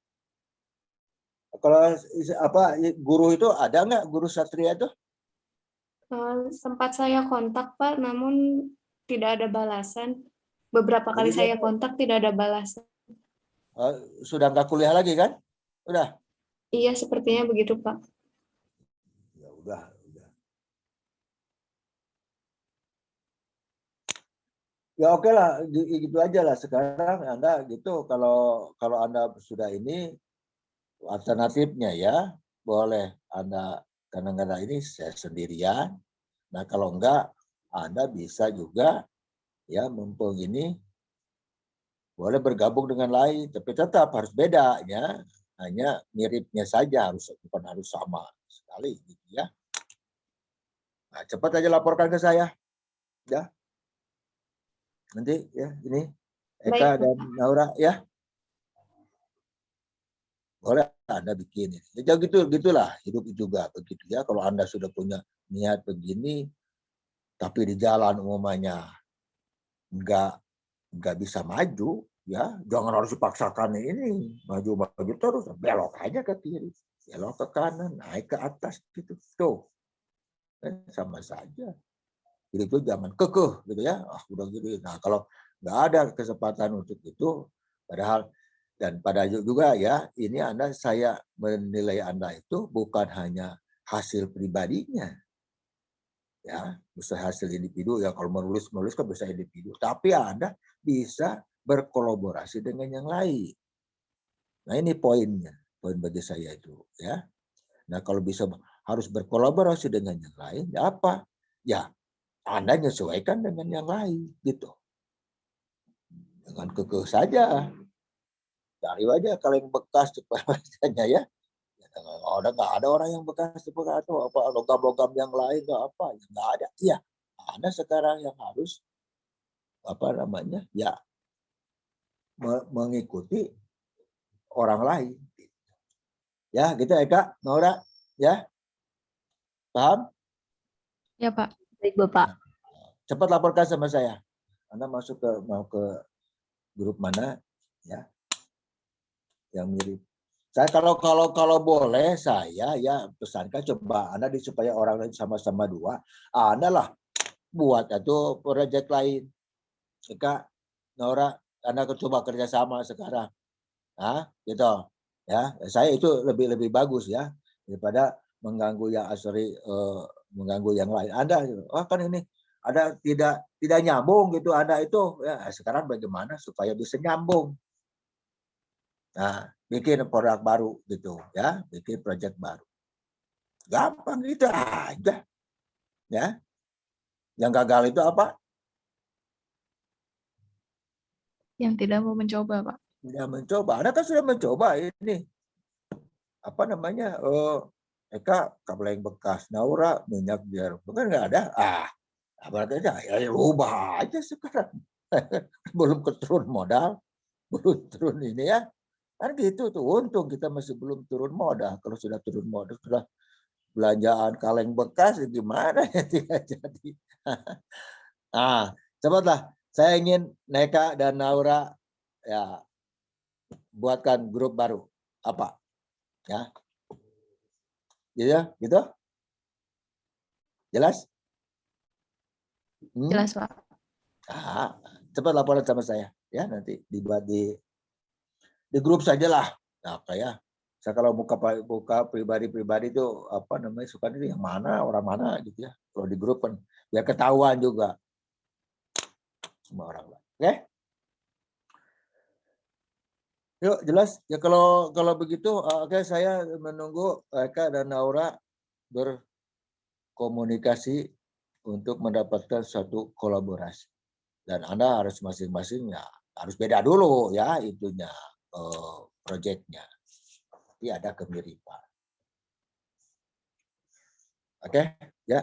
Kalau apa guru itu ada enggak, guru Satria itu? Sempat saya kontak Pak, namun tidak ada balasan. Beberapa kali Jadi saya kontak tidak ada balasan. sudah enggak kuliah lagi kan? Udah. Iya, sepertinya begitu Pak. Ya udah. Ya oke lah, gitu aja lah sekarang Anda gitu. Kalau Anda sudah ini alternatifnya ya, boleh Anda kadang-kadang ini saya sendirian. Nah kalau enggak, Anda bisa juga ya mumpung ini boleh bergabung dengan lain, tapi tetap harus beda ya. Hanya miripnya saja, bukan harus sama sekali gitu ya. Nah, cepat aja laporkan ke saya. Ya. Nanti ya ini Eka Baik, dan Naura ya. Boleh Anda bikin. Ya gitulah hidup juga begitu ya. Kalau Anda sudah punya niat begini, tapi di jalan umumnya nggak bisa maju, ya jangan harus dipaksakan ini maju terus, belok aja ke kiri, belok ke kanan, naik ke atas gitu. Tuh, sama saja. Jadi itu jangan kekeh gitu ya. Udah gitu. Nah kalau nggak ada kesempatan untuk itu, padahal dan pada juga ya, ini saya menilai Anda itu bukan hanya hasil pribadinya, ya, bisa hasil individu ya. Kalau menulis kan bisa individu, tapi Anda bisa berkolaborasi dengan yang lain. Nah ini poin bagi saya itu, ya. Nah kalau bisa harus berkolaborasi dengan yang lain, ya apa? Ya Anda menyesuaikan dengan yang lain, gitu. Dengan kekeh saja. Cari aja kalau yang bekas supaya ya. Nggak ada orang yang bekas atau apa logam-logam yang lain nggak ada. Iya, Anda sekarang yang harus ya mengikuti orang lain. Ya, gitu Eka, Naura, ya, paham? Ya, Pak. Baik, Bapak. Cepat laporkan sama saya. Anda mau ke grup mana, ya, yang mirip Saya kalau boleh saya ya pesankan coba Anda supaya orang lain sama-sama dua, Anda lah buat itu proyek lain. Kak Nora, Anda coba kerjasama sekarang. Nah, gitu. Ya, saya itu lebih bagus ya daripada mengganggu yang mengganggu yang lain. Anda, kan ini ada tidak nyambung gitu Anda itu. Ya, sekarang bagaimana supaya bisa nyambung? Nah, bikin produk baru gitu ya, bikin proyek baru. Gampang gitu aja. Ya. Yang gagal itu apa? Yang tidak mau mencoba, Pak. Tidak mencoba. Anda kan sudah mencoba ini. Apa namanya? Eka kabel yang bekas, Naura minyak jarum. Bukan nggak ada. Berarti ya ubah aja sekarang. Belum keturun modal, belum turun ini ya. Kan gitu tuh. Untung kita masih belum turun modal. Kalau sudah turun modal, sudah belanjaan kaleng bekas gimana ya tidak jadi. Cepatlah. Saya ingin Neka dan Naura ya buatkan grup baru. Apa? Ya. Gitu? Jelas? Jelas, Pak. Cepat laporan sama saya ya, nanti dibuat di grup sajalah. Nah, kayak saya kalau buka pribadi itu apa namanya suka itu yang mana orang mana gitu ya. Kalau di grup kan biar ketahuan juga semua orang. Oke? Yuk jelas ya kalau begitu oke, saya menunggu Eka dan Naura berkomunikasi untuk mendapatkan satu kolaborasi. Dan Anda harus masing-masing ya harus beda dulu ya itunya proyeknya. Tapi ada kemiripan. Oke, ya.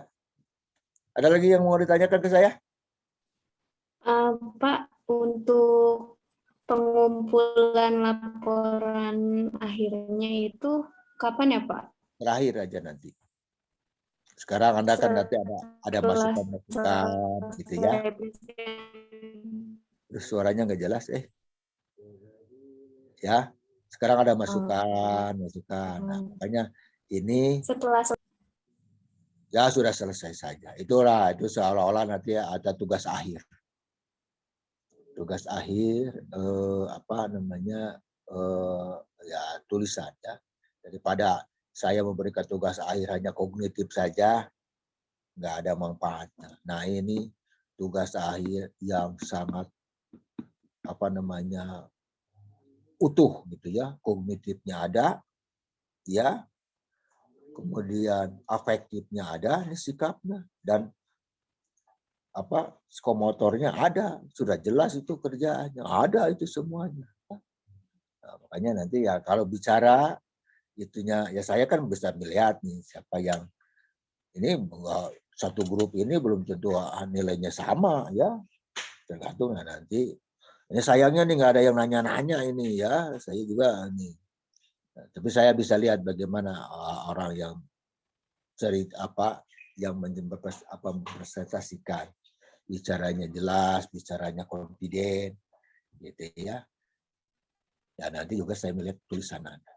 Ada lagi yang mau ditanyakan ke saya? Pak, untuk pengumpulan laporan akhirnya itu kapan ya, Pak? Terakhir aja nanti. Sekarang Anda kan nanti ada masukan-masukan gitu ya. Terus suaranya nggak jelas ya. Sekarang ada masukan. Nah, makanya ini setelah ya sudah selesai saja. Itu seolah-olah nanti ada tugas akhir. Tugas akhir apa namanya ya tulisan ya. Daripada saya memberikan tugas akhir hanya kognitif saja, nggak ada manfaatnya. Nah ini tugas akhir yang sangat apa namanya utuh gitu ya, kognitifnya ada, ya, kemudian afektifnya ada, ini sikapnya dan apa psikomotornya ada, sudah jelas itu kerjaannya, ada itu semuanya. Nah, makanya nanti ya kalau bicara itunya ya saya kan bisa melihat nih siapa yang ini satu grup ini belum tentu nilainya sama ya, tergantung ya nanti. Ini sayangnya nih nggak ada yang nanya-nanya ini ya, saya juga nih. Nah, tapi saya bisa lihat bagaimana orang yang cerita apa yang mempresentasikan, bicaranya jelas, bicaranya confident, gitu ya. Ya nanti juga saya melihat tulisan Anda.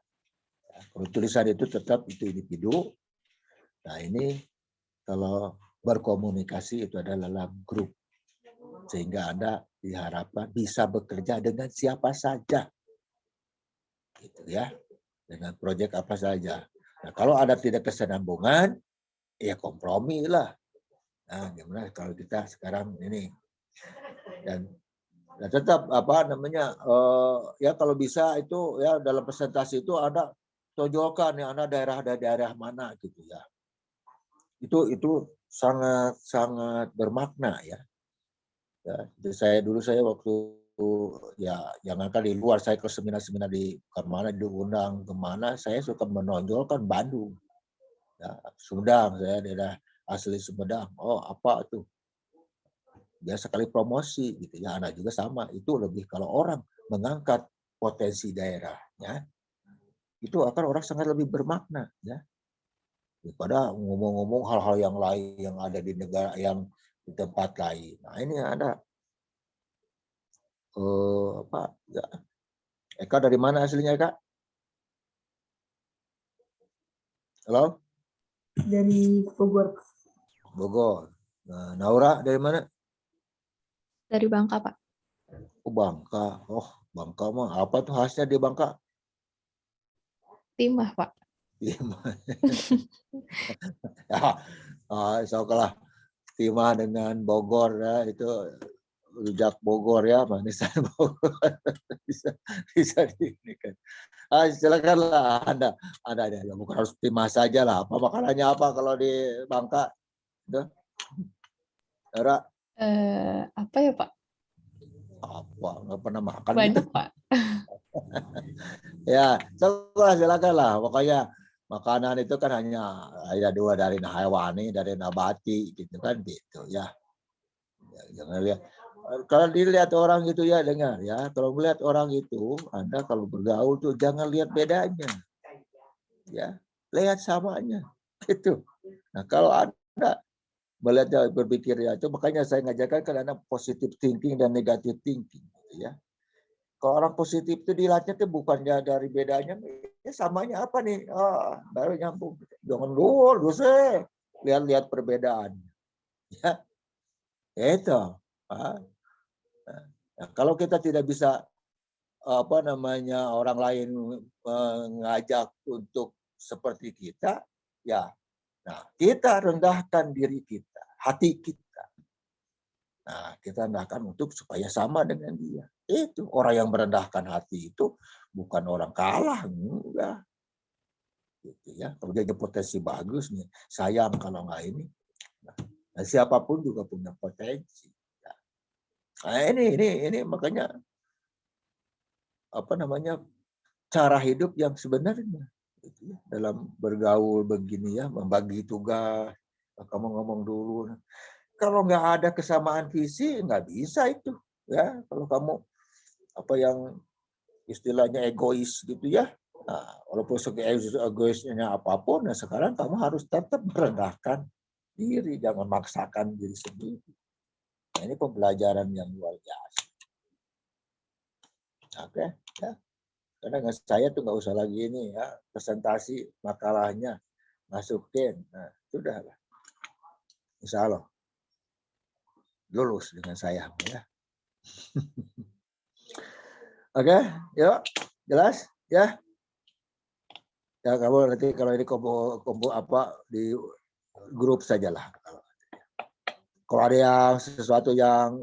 Ya, kalau tulisan itu tetap itu individu. Nah ini kalau berkomunikasi itu adalah dalam grup, sehingga Anda diharapkan bisa bekerja dengan siapa saja, gitu ya, dengan proyek apa saja. Nah kalau ada tidak kesinambungan, ya kompromi lah. Nah gimana kalau kita sekarang ini dan tetap apa namanya ya kalau bisa itu ya dalam presentasi itu Anda tonjolkan ya Anda daerah mana gitu ya. Itu sangat bermakna ya. Saya waktu ya jangankan di luar, saya ke seminar-seminar di kemana diundang kemana, saya suka menonjolkan Bandung, ya, Sumedang, saya daerah asli Sumedang. Oh apa tuh? Biasa kali promosi gitu ya, anak juga sama. Itu lebih kalau orang mengangkat potensi daerahnya, itu akan orang sangat lebih bermakna ya. Daripada ngomong-ngomong hal-hal yang lain yang ada di negara yang di tempat lain. Nah ini ada apa ya, Eka dari mana aslinya Eka? Halo? Dari Bogor. Bogor. Nah, Naura dari mana? Dari Bangka, Pak. Oh, Bangka. Oh, Bangka mah apa tuh khasnya di Bangka? Timah, Pak. Timah. Ya, sokalah Timah dengan Bogor ya, itu rujak Bogor ya, manisan Bogor. bisa diinikan. Silakanlah Anda ada ya, bukan harus Timah saja lah. Apa makanannya apa kalau di Bangka? Tuh. Naura, Apa ya, Pak? apa nggak pernah makan gitu? Banyak, Pak. Ya, silakanlah. Pokoknya makanan itu kan hanya ada dua, dari hewani, dari nabati, gitu kan, gitu ya. Jangan lihat. Kalau dilihat orang gitu ya, dengar ya. Kalau melihat orang itu, Anda kalau bergaul tuh jangan lihat bedanya, ya. Lihat samanya, gitu. Nah, kalau Anda melihatnya berpikir ya, itu makanya saya ngajarkan ke Anda positive thinking dan negative thinking, gitu ya. Kalau orang positif itu dilihatnya tuh bukannya dari bedanya, samanya apa nih? Baru nyambung. Jangan dulu, dosa. Lihat-lihat perbedaan. Ya, itu. Nah, kalau kita tidak bisa orang lain mengajak untuk seperti kita, ya. Nah, kita rendahkan diri kita, hati kita. Nah, kita rendahkan untuk supaya sama dengan dia. Itu orang yang merendahkan hati itu bukan orang kalah, enggak. Gitu ya. Kalau dia potensi bagus nih, sayang kalau nggak ini. Nah, siapapun juga punya potensi. Nah, ini makanya cara hidup yang sebenarnya gitu ya. Dalam bergaul begini ya, membagi tugas. Kamu ngomong dulu. Kalau nggak ada kesamaan visi, nggak bisa itu. Ya, kalau kamu yang istilahnya egois gitu ya. Nah, walaupun egoisnya apapun, nah sekarang kamu harus tetap merendahkan diri, jangan maksakan diri sendiri. Nah, ini pembelajaran yang luar biasa. Oke, ya. Karena saya tuh nggak usah lagi ini ya, presentasi makalahnya masukin. Nah, sudah lah. Insya Allah lulus dengan saya ya. Oke, yuk, jelas ya. Ya, kamu nanti kalau ini kombo apa di grup sajalah. Kalau ada yang sesuatu yang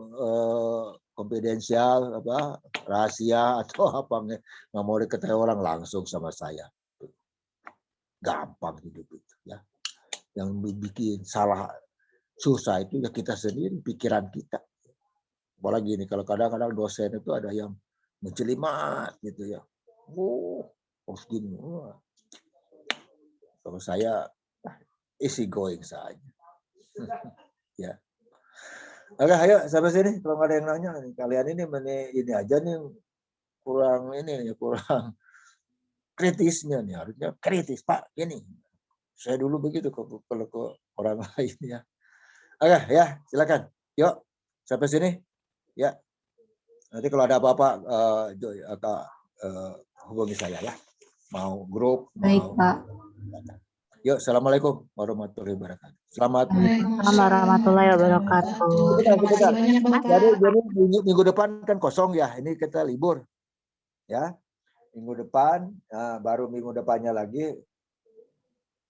konfidensial, rahasia atau apa nggak mau diketahui orang, langsung sama saya. Gampang hidup itu ya. Yang bikin salah susah itu ya kita sendiri, pikiran kita. Apalagi ini kalau kadang-kadang dosen itu ada yang mencelimat gitu ya. Harus gini. Kalau saya easy going saja. Ya. Oke, ayo sampai sini. Kalau nggak ada yang nanya, kalian ini aja nih kurang kritisnya nih, harusnya kritis Pak. Ini saya dulu begitu kalau ke orang lain ya. Oke, ya silakan. Yuk sampai sini. Ya. Nanti kalau ada apa-apa hubungi saya ya. Mau grup. Baik, Pak. Yuk, assalamualaikum warahmatullahi wabarakatuh. Selamat warahmatullahi wabarakatuh. Sebentar. Jadi minggu depan kan kosong ya. Ini kita libur. Ya. Minggu depan, baru minggu depannya lagi.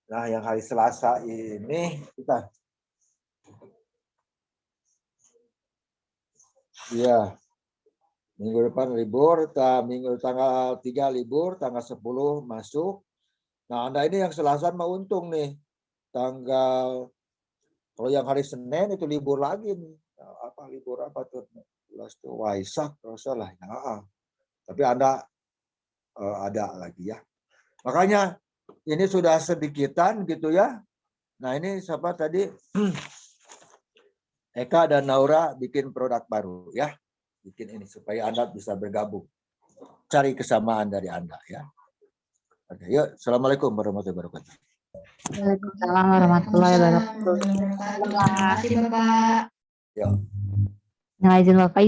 Nah, yang hari Selasa ini kita. Iya. Minggu depan libur, minggu tanggal 3 libur, tanggal 10 masuk. Nah, Anda ini yang Selasa mau untung nih. Kalau yang hari Senin itu libur lagi nih. Nah, libur apa tuh? Waisak kalau salah. Nah, tapi Anda ada lagi ya. Makanya ini sudah sedikitan gitu ya. Nah, ini siapa tadi? Eka dan Naura bikin produk baru ya. Bikin ini supaya Anda bisa bergabung. Cari kesamaan dari Anda ya. Oke, yuk. Assalamualaikum warahmatullahi wabarakatuh. Waalaikumsalam warahmatullahi wabarakatuh. Terima kasih, Bapak. Ya. Yang izin Bapak